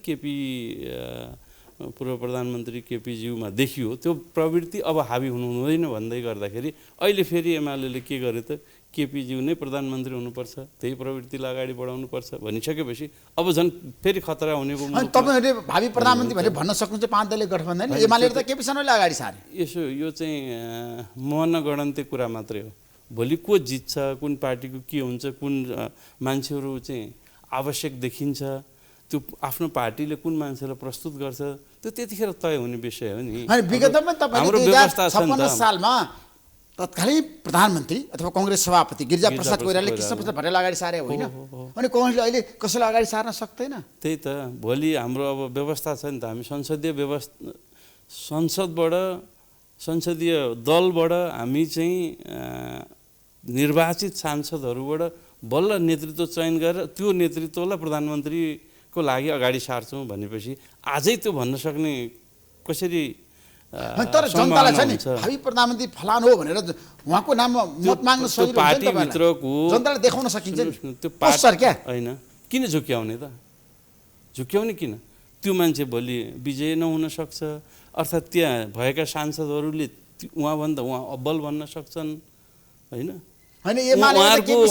पूर्व प्रधानमन्त्री केपीज्यूमा देखियो, त्यो प्रवृत्ति अब हावी हुनु हुँदैन भन्दै गर्दाखेरि अहिले फेरि एमाले के गर्यो त, केपीज्यू नै प्रधानमन्त्री हुनुपर्छ, त्यही प्रवृत्तिलाई अगाडि बढाउनुपर्छ भनिसकेपछि अब झन् फेरि खतरा हुनेको। तपाईँहरूले भावी प्रधानमन्त्री भने भन्न सक्नुहुन्छ 5 दलीय गठबन्धन, एमाले त केपीसँगले अगाडि सारे। यसो यो चाहिँ मनगणन्ते कुरा मात्रै हो। भोलि को जित्छ, कुन पार्टीको के हुन्छ, कुन मान्छेहरू चाहिँ आवश्यक देखिन्छ, त्यो आफ्नो पार्टीले कुन मान्छेलाई प्रस्तुत गर्छ, त्यो त्यतिखेर तय हुने विषय हो नि। विगतमा हाम्रो व्यवस्था छ नि त। 2056 सालमा तत्कालीन प्रधानमन्त्री अथवा कांग्रेस सभापति गिरिजाप्रसाद कोइरालाले कृष्णप्रसाद भट्टराईलाई अगाडि सारे होइन, अनि कांग्रेसले अहिले कसैलाई अगाडि सार्न सक्दैन। त्यही त भोलि हाम्रो अब व्यवस्था छ नि त, हामी संसदीय व्यवस्था संसदीय दलबाट हामी चाहिँ निर्वाचित सांसदहरूबाट बल्ल नेतृत्व चयन गरेर त्यो नेतृत्वलाई प्रधानमन्त्रीको लागि अगाडि सार्छौँ भनेपछि आजै त्यो भन्न सक्ने कसरी? तर जनतालाई छ नि भावी प्रधानमन्त्री फलान हो भनेर उहाँको नाममा मत माग्न सजिलो हुन्छ नि, पार्टीभित्रको जनतालाई देखाउन सकिन्छ नि। त्यो पोस्टर क्या होइन, किन झुक्याउने त? झुक्याउने किन? त्यो मान्छे भोलि विजय नहुन सक्छ, अर्थात् त्यहाँ भएका सांसदहरूले उहाँभन्दा उहाँ अब्बल भन्न सक्छन् होइन। उहाँहरूको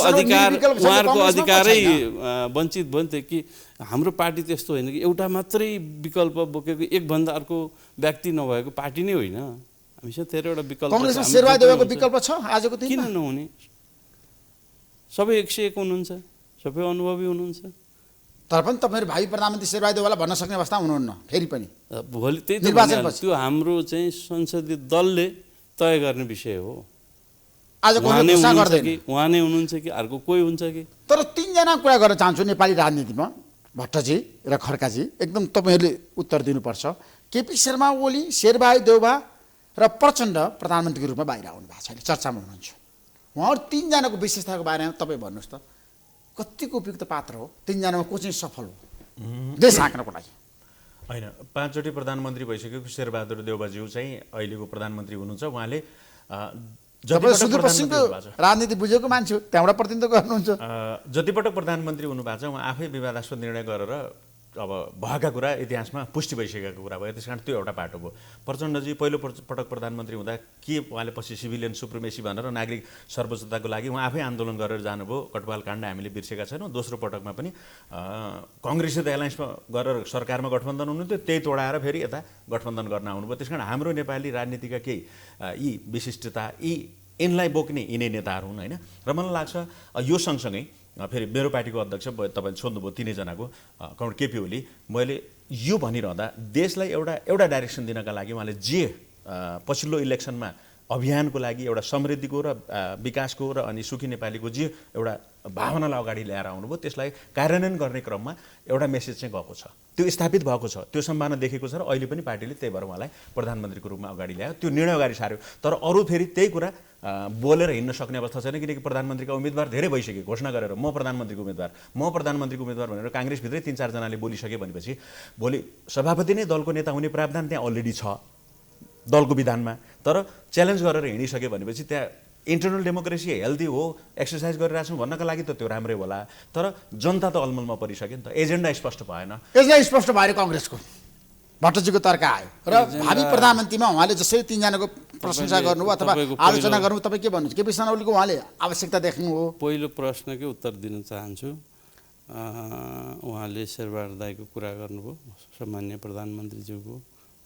अधिकारै वञ्चित भयो नि त। कि हाम्रो पार्टी त्यस्तो होइन कि एउटा मात्रै विकल्प बोकेको एकभन्दा अर्को व्यक्ति नभएको पार्टी नै होइन। हामीसँग धेरैवटा विकल्प छ। कांग्रेसमा शेरबहादुरको विकल्प छ आजको दिनमा, किन नहुने? सबै 101 हुनुहुन्छ, सबै अनुभवी हुनुहुन्छ। तर पनि तपाईँहरू भावी प्रधानमन्त्री शेरबहादुरवाला भन्न सक्ने अवस्था हुनुहुन्न फेरि पनि। भोलि त्यही त त्यो हाम्रो चाहिँ संसदीय दलले तय गर्ने विषय हो। उहाँ नै हुनुहुन्छ कि अर्को कोही हुन्छ कि? तर 3 जना कुरा गर्न चाहन्छु नेपाली राजनीतिमा, भट्टजी र खड्काजी, एकदम तपाईँहरूले उत्तर दिनुपर्छ। केपी शर्मा ओली, शेरबहादुर देउवा र प्रचण्ड प्रधानमन्त्रीको रूपमा बाहिर आउनु भएको छ, अहिले चर्चामा हुनुहुन्छ। उहाँहरू 3 जनाको विशेषताको बारेमा तपाईँ भन्नुहोस् त, कतिको उपयुक्त पात्र हो? 3 जनामा को चाहिँ सफल हो देश हाँक्नको लागि? होइन, 5 चोटि प्रधानमन्त्री भइसकेको शेरबहादुर देउवाज्यू चाहिँ अहिलेको प्रधानमन्त्री हुनुहुन्छ। उहाँले सुदूरपश्चिमको राजनीति बुझेको मान्छे हो, त्यहाँबाट प्रतिनिधित्व गर्नुहुन्छ। जतिपटक प्रधानमन्त्री हुनुभएको छ उहाँ आफै विवादास्पद निर्णय गरेर अब भएका कुरा इतिहासमा पुष्टि भइसकेको कुरा भयो, त्यस कारण त्यो एउटा पाटो भयो। प्रचण्डजी पहिलो पटक प्रधानमन्त्री हुँदा के उहाँले पछि सिभिलियन सुप्रिमेसी भनेर नागरिक सर्वोच्चताको लागि उहाँ आफै आन्दोलन गरेर जानुभयो, कटवाल काण्ड हामीले बिर्सेका छैनौँ। दोस्रो पटकमा पनि कङ्ग्रेससित एलायन्समा गरेर सरकारमा गठबन्धन हुनुहुन्थ्यो, त्यही तोडाएर फेरि यता गठबन्धन गर्न आउनुभयो। त्यस कारण हाम्रो नेपाली राजनीतिका केही यी विशिष्टता यिनलाई बोक्ने यिनै नेताहरू हुन् होइन। र मलाई लाग्छ यो सँगसँगै फेरि मेरो पार्टीको अध्यक्ष तपाईँ सोध्नुभयो 3 जनाको केपी ओली, मैले यो भनिरहँदा देशलाई एउटा डाइरेक्सन दिनका लागि उहाँले जे पछिल्लो इलेक्सनमा अभियानको लागि एउटा समृद्धिको र विकासको र अनि सुखी नेपालीको जे एउटा भावनालाई अगाडि ल्याएर आउनुभयो, त्यसलाई कार्यान्वयन गर्ने क्रममा एउटा मेसेज चाहिँ गएको छ, त्यो स्थापित भएको छ, त्यो सम्भावना देखेको छ र अहिले पनि पार्टीले त्यही भएर उहाँलाई प्रधानमन्त्रीको रूपमा अगाडि ल्यायो, त्यो निर्णय अगाडि सार्यो। तर अरू फेरि त्यही कुरा बोलेर हिँड्न सक्ने अवस्था छैन, किनकि प्रधानमन्त्रीका उम्मेदवार धेरै भइसके, घोषणा गरेर म प्रधानमन्त्रीको उम्मेदवार भनेर काङ्ग्रेसभित्रै 3-4 जनाले बोलिसके भनेपछि भोलि सभापति नै दलको नेता हुने प्रावधान त्यहाँ अलरेडी छ दलको विधानमा। तर च्यालेन्ज गरेर हिँडिसके भनेपछि त्यहाँ इन्टरनल डेमोक्रेसी हेल्दी हो, एक्सर्साइज गरिरहेको छौँ भन्नका लागि त त्यो राम्रै होला, तर जनता त अलमलमा परिसक्यो नि त, एजेन्डा स्पष्ट भएन। एजेन्डा स्पष्ट भएर काङ्ग्रेसको भट्टजीको तर्क आयो र भावी प्रधानमन्त्रीमा उहाँले जसरी 3 जनाको प्रशंसा गर्नुभयो अथवा आलोचना गर्नुभयो, तपाईँ के भन्नुहुन्छ? केपी शर्मा ओलीको उहाँले आवश्यकता देख्नु हो? पहिलो प्रश्नकै उत्तर दिन चाहन्छु। उहाँले शेरबहादुर दाईको कुरा गर्नुभयो, सामान्य प्रधानमन्त्रीज्यूको,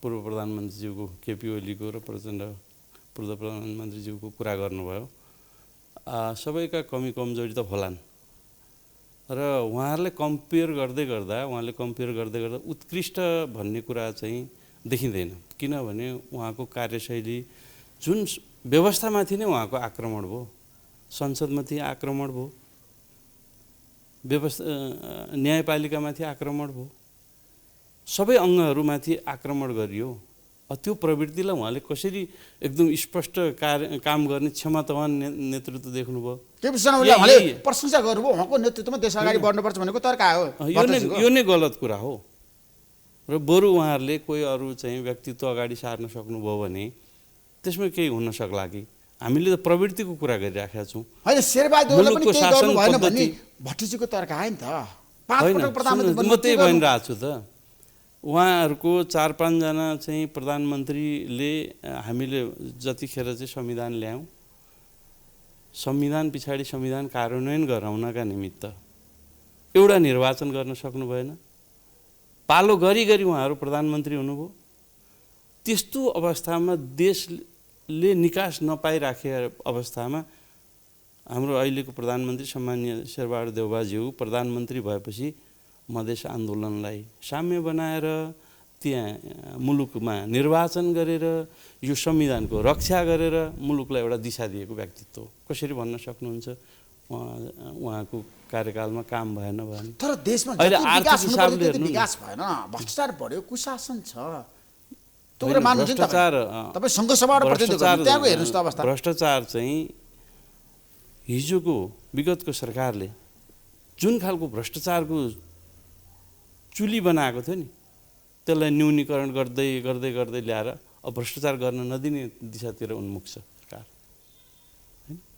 पूर्व प्रधानमन्त्रीज्यूको केपी ओलीको र प्रचण्ड पूर्व प्रधानमन्त्रीज्यूको कुरा गर्नुभयो। सबैका कमी कमजोरी त होलान् र उहाँहरूले कम्पेयर गर्दा उत्कृष्ट भन्ने कुरा चाहिँ देखिँदैन, किनभने उहाँको कार्यशैली जुन व्यवस्थामाथि नै उहाँको आक्रमण भयो, संसदमाथि आक्रमण भयो, व्यवस्था न्यायपालिकामाथि आक्रमण भयो, सबै अङ्गहरूमाथि आक्रमण गरियो। त्यो प्रवृत्तिलाई उहाँले कसरी एकदम स्पष्ट काम गर्ने क्षमतावान नेतृत्व देख्नुभयो। केपी शर्मा ओलीले उहाँले प्रशंसा गर्नुभयो, उहाँको नेतृत्वमा देश अगाडि बढ्नुपर्छ भनेको तर्क आयो। यो नै गलत कुरा हो र बरु उहाँहरूले कोही अरू चाहिँ व्यक्तित्व अगाडि सार्न सक्नुभयो भने त्यसमा केही हुन सक्ला कि। हामीले त प्रवृत्तिको कुरा गरिराखेका छौँ। होइन, शेरबहादुरले पनि केही गर्नु भएन भन्ने भट्टजीको तर्क आयो नि त। 5 पटक प्रधानमन्त्री म त्यही भनिरहेको छु त। उहाँहरूको 4-5 जना चाहिँ प्रधानमन्त्रीले हामीले जतिखेर चाहिँ संविधान ल्यायौँ, संविधान पछाडि संविधान कार्यान्वयन गराउनका निमित्त एउटा निर्वाचन गर्न सक्नु भएन। पालो गरी उहाँहरू प्रधानमन्त्री हुनुभयो। त्यस्तो अवस्थामा देशले निकास नपाइराखेको अवस्थामा हाम्रो अहिलेको प्रधानमन्त्री सम्माननीय शेरबहादुर देउवाज्यू प्रधानमन्त्री भएपछि मधेस आन्दोलनलाई साम्य बनाएर त्यहाँ मुलुकमा निर्वाचन गरेर यो संविधानको रक्षा गरेर मुलुकलाई एउटा दिशा दिएको व्यक्तित्व कसरी भन्न सक्नुहुन्छ उहाँको कार्यकालमा काम भएन भने? तर देशमा जति विकास हुनुपर्छ त्यति विकास भएन, भ्रष्टाचार बढ्यो, कुशासन छ। त्यो कुरा मान्नुहुन्छ नि तपाईँ? तपाईँ सङ्घ सभाबाट प्रतिनिधित्व गर्नु, त्यहाँको हेर्नुहोस् त अवस्था। भ्रष्टाचार चाहिँ हिजोको विगतको सरकारले जुन खालको भ्रष्टाचारको चुली बनाएको थियो नि त्यसलाई न्यूनीकरण गर्दै गर्दै गर्दै ल्याएर अब भ्रष्टाचार गर्न नदिने दिशातिर उन्मुख छ सरकार।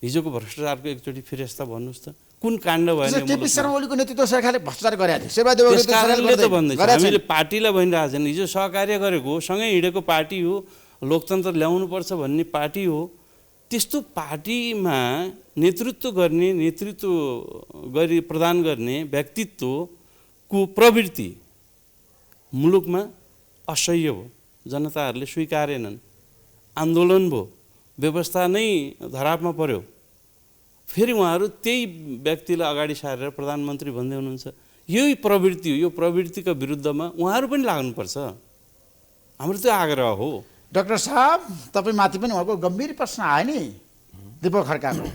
हिजोको भ्रष्टाचारको एकचोटि फिर्ता भन्नुहोस् त कुन काण्ड भयो? केपी शर्मा ओलीको नेतृत्व सरकारले भ्रष्टाचार गरेको थियो। शेरबहादुर देउवाले त भन्दैछ, हामीले पार्टीलाई भनिरहेको छैन। हिजो सहकार्य गरेको सँगै हिँडेको पार्टी हो, लोकतन्त्र ल्याउनुपर्छ भन्ने पार्टी हो। त्यस्तो पार्टीमा नेतृत्व गरी प्रदान गर्ने व्यक्तित्वको प्रवृत्ति मुलुकमा असह्य हो, जनताहरूले स्वीकारेनन्, आन्दोलन भयो, व्यवस्था नै धरापमा पर्यो। फेरि उहाँहरू त्यही व्यक्तिलाई अगाडि सारेर प्रधानमन्त्री भन्दै हुनुहुन्छ। यही प्रवृत्ति हो, यो प्रवृत्तिका विरुद्धमा उहाँहरू पनि लाग्नुपर्छ, हाम्रो त्यो आग्रह हो। डाक्टर साहब, तपाईँ माथि पनि उहाँको गम्भीर प्रश्न आयो नि दीपक खड्काको।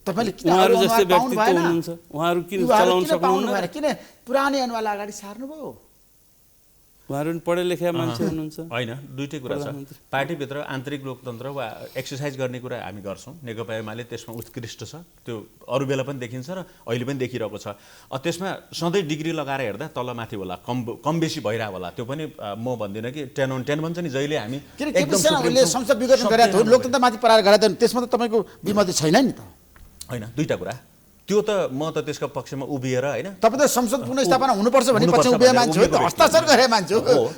तपाईँले उहाँहरू जस्तै व्यक्तित्व हुनुहुन्छ, उहाँहरू किन चलाउन सक्नुहुन्न? किन पुरानै अनुहार अगाडि सार्नुभयो? उहाँहरू पढे लेखेका मान्छे हुनुहुन्छ। होइन, दुईटै कुरा छ। पार्टीभित्र आन्तरिक लोकतन्त्र वा एक्सर्साइज गर्ने कुरा हामी गर्छौँ। नेकपा एमाले त्यसमा उत्कृष्ट छ, त्यो अरू बेला पनि देखिन्छ र अहिले पनि देखिरहेको छ। त्यसमा सधैँ डिग्री लगाएर हेर्दा तलमाथि होला, कम बेसी भइरहेको होला। त्यो पनि म भन्दिनँ कि 10 on 10 भन्छ नि, जहिले हामी एकदम संसद विघटन गरेका थियो, लोकतन्त्रमाथि पराएर गरेका थियौँ, त्यसमा त तपाईँको विमति छैन नि त? होइन, दुईटा कुरा। त्यो त म त त्यसको पक्षमा उभिएर होइन, तपाईँ त संसद पुनर्स्थापना हुनुपर्छ भन्ने पक्षमा उभिए मान्छे हो, हस्ताक्षर गरे मान्छे हो।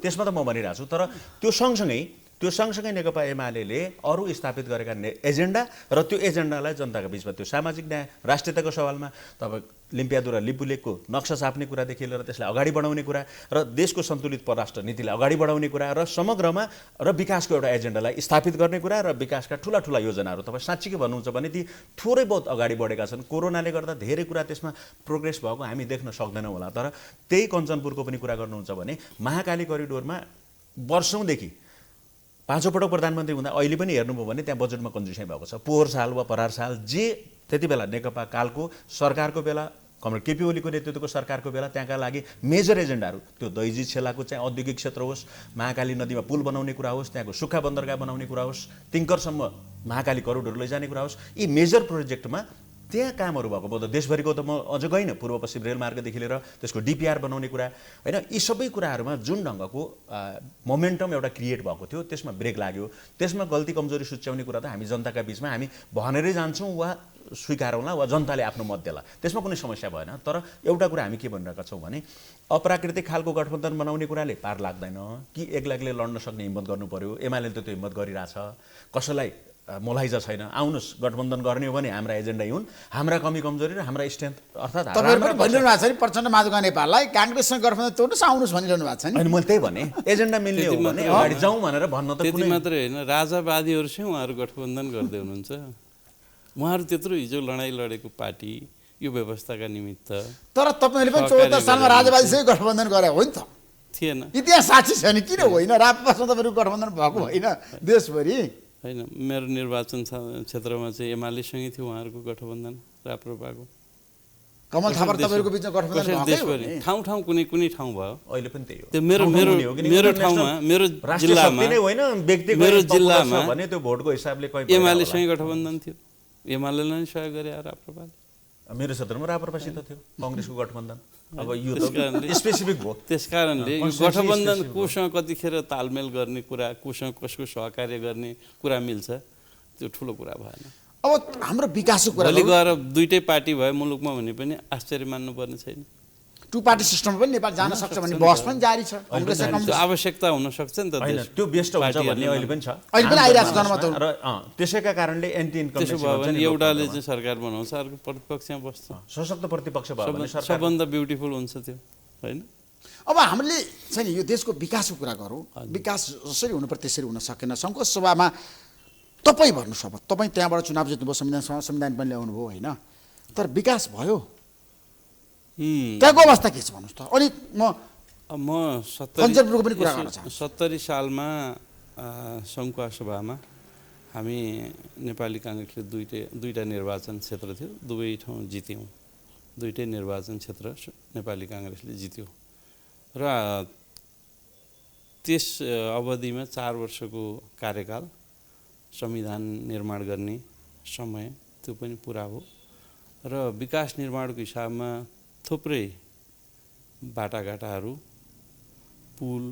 त्यसमा त म भनिरहेको छु। तर त्यो सँगसँगै नेकपा एमाले अरू स्थापित गरेका एजेन्डा र त्यो एजेन्डालाई जनताको बिचमा त्यो सामाजिक न्याय, राष्ट्रियताको सवालमा तपाईँ लिम्पियादुरा लिपुलेकको नक्सा छाप्ने कुरादेखि लिएर त्यसलाई अगाडि बढाउने कुरा र देशको सन्तुलित परराष्ट्र नीतिलाई अगाडि बढाउने कुरा र समग्रमा र विकासको एउटा एजेन्डालाई स्थापित गर्ने कुरा र विकासका ठुला योजनाहरू तपाईँ साँच्चीकै भन्नुहुन्छ भने ती थोरै बहुत अगाडि बढेका छन्। कोरोनाले गर्दा धेरै कुरा त्यसमा प्रोग्रेस भएको हामी देख्न सक्दैनौँ होला। तर त्यही कञ्चनपुरको पनि कुरा गर्नुहुन्छ भने महाकाली करिडोरमा वर्षौँदेखि 5औं पटक प्रधानमन्त्री हुँदा अहिले पनि हेर्नुभयो भने त्यहाँ बजेटमा कन्जुसाइ भएको छ। पोहोर साल वा परार साल जे त्यति बेला नेकपा कालको सरकारको बेला, कमरेड केपी ओलीको नेतृत्वको सरकारको बेला त्यहाँका लागि मेजर एजेन्डाहरू त्यो दैजी छेलाको चाहिँ औद्योगिक क्षेत्र होस्, महाकाली नदीमा पुल बनाउने कुरा होस्, त्यहाँको सुक्खा बन्दरगाह बनाउने कुरा होस्, तिङ्करसम्म महाकाली करोडहरू लैजाने कुरा होस्, यी मेजर प्रोजेक्टमा त्यहाँ कामहरू भएको भयो। देशभरिको त म अझ गइनँ, पूर्व पश्चिम रेलमार्गदेखि लिएर त्यसको डिपिआर बनाउने कुरा होइन, यी सबै कुराहरूमा जुन ढङ्गको मोमेन्टम एउटा क्रिएट भएको थियो त्यसमा ब्रेक लाग्यो। त्यसमा गल्ती कमजोरी सुच्याउने कुरा त हामी जनताका बिचमा हामी भनेरै जान्छौँ वा स्वीकारौँला वा जनताले आफ्नो मत देला, त्यसमा कुनै समस्या भएन। तर एउटा कुरा हामी के भनिरहेका छौँ भने अप्राकृतिक खालको गठबन्धन बनाउने कुराले पार लाग्दैन कि एक्लै लड्न सक्ने हिम्मत गर्नु पर्यो। एमाले त त्यो हिम्मत गरिरहेछ, कसैलाई मोलाइजा छैन। आउनुहोस्, गठबन्धन गर्ने हो भने हाम्रा एजेन्डा हुन्, हाम्रा कमी कमजोरी र हाम्रा स्ट्रेन्थ अर्थात् तपाईँहरू पनि भनिरहनु भएको छ नि प्रचण्ड माधवका नेपाललाई काङ्ग्रेससँग गठबन्धन तोड्नुहोस्, आउनुहोस् भनिरहनु भएको छ नि। अनि मैले त्यही भने एजेन्डा मिल्ने हो भने अगाडि जाउँ भनेर भन्न त त्यति मात्रै होइन, राजावादीहरूसँग उहाँहरू गठबन्धन गर्दै हुनुहुन्छ। उहाँहरू त्यत्रो हिजो लडाइँ लडेको पार्टी यो व्यवस्थाका निमित्त। तर तपाईँहरूले पनि 74 सालमा राजावादीसँग गठबन्धन गरे हो नि त? थिएन, इतिहास साक्षी छ नि। किन होइन? राप्रपासमा तपाईँहरू गठबन्धन भएको होइन देशभरि? होइन, मेरो निर्वाचन क्षेत्रमा चाहिँ एमालेसँगै थियो उहाँहरूको गठबन्धन राप्रपाको। कमल थापा तपाईँहरूको बिचमा गठबन्धन कसरी भएकै हो देशभरि नि? ठाउँ ठाउँ कुनै ठाउँ भयो अहिले पनि त्यही हो त्यो मेरो ठाउँमा मेरो जिल्लामा मेरो जिल्लामा भने त्यो भोटको हिसाबले एमालेसँगै गठबन्धन थियो एमालेलाई नै सहयोग गरे राप्रपाले मेरो क्षेत्रमा राप्रपासित थियो कङ्ग्रेसको गठबन्धन अब यो त स्पेसिफिक भयो त्यसकारणले यो गठबन्धन कोसँग कतिखेर तालमेल गर्ने कुरा कोसँग कसको सहकार्य गर्ने कुरा मिल्छ त्यो ठुलो कुरा भएन अब हाम्रो विकासको कुरा भोलि गएर दुईटै पार्टी भयो मुलुकमा भने पनि आश्चर्य मान्नुपर्ने छैन टु पार्टी सिस्टममा पनि नेपाल जान सक्छ भन्ने बहस पनि जारी छ कङ्ग्रेस र कम्युनिस्ट आवश्यकता हुन सक्छ नि त त्यो बेस्ट हुन्छ भन्ने अहिले पनि छ अहिले पनि आइरहेको छ जनमत र त्यसैका कारणले एन्टी त्यसो भयो भने एउटाले चाहिँ सरकार बनाउँछ अर्को प्रतिपक्षमा बस्छ सशक्त प्रतिपक्ष भयो भने सरकार सबभन्दा ब्युटिफुल हुन्छ त्यो हैन अब हामीले चाहिँ यो देशको विकासको कुरा गरौँ विकास जसरी हुनुपर्छ त्यसरी हुन सकेन सङ्घर्ष सभामा तपाईँ भन्नुहोस् अब तपाईँ त्यहाँबाट चुनाव जित्नुभयो संविधान पनि ल्याउनु भयो होइन तर विकास भयो त्यहाँको अवस्था के छ भन्नुहोस् त अनि म 70 सालमा सङ्घुवा सभामा हामी नेपाली काङ्ग्रेसले दुईटा निर्वाचन क्षेत्र थियो दुवै ठाउँ जित्यौँ दुईटै निर्वाचन क्षेत्र नेपाली काङ्ग्रेसले जित्यो र त्यस अवधिमा 4 वर्षको कार्यकाल संविधान निर्माण गर्ने समय त्यो पनि पुरा हो र विकास निर्माणको हिसाबमा थुप्रै बाटाघाटाहरू पुल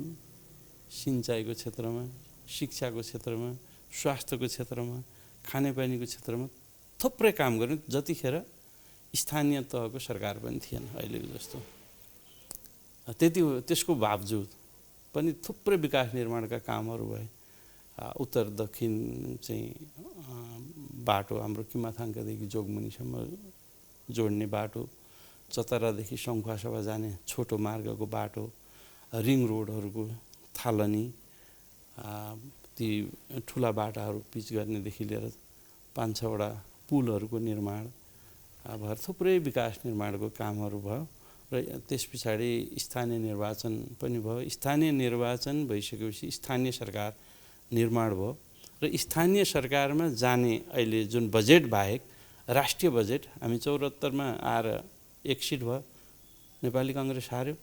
सिँचाइको क्षेत्रमा शिक्षाको क्षेत्रमा स्वास्थ्यको क्षेत्रमा खानेपानीको क्षेत्रमा थुप्रै काम गर्नु जतिखेर स्थानीय तहको सरकार पनि थिएन अहिलेको जस्तो त्यसको बावजुद पनि थुप्रै विकास निर्माणका कामहरू भए उत्तर दक्षिण चाहिँ बाटो हाम्रो किमाथाङकादेखि जोगमुनीसम्म जोड्ने बाटो चतरादेखि सङ्खुवासभा जाने छोटो मार्गको बाटो रिङ रोडहरूको थालनी ती ठुला बाटाहरू पिच गर्नेदेखि लिएर 5-6वटा पुलहरूको निर्माण भएर थुप्रै विकास निर्माणको कामहरू भयो र त्यस पछाडि स्थानीय निर्वाचन पनि भयो स्थानीय निर्वाचन भइसकेपछि स्थानीय सरकार निर्माण भयो र स्थानीय सरकारमा जाने अहिले जुन बजेट बाहेक राष्ट्रिय बजेट हामी 74मा आएर एक सिट भयो नेपाली काङ्ग्रेस हार्यो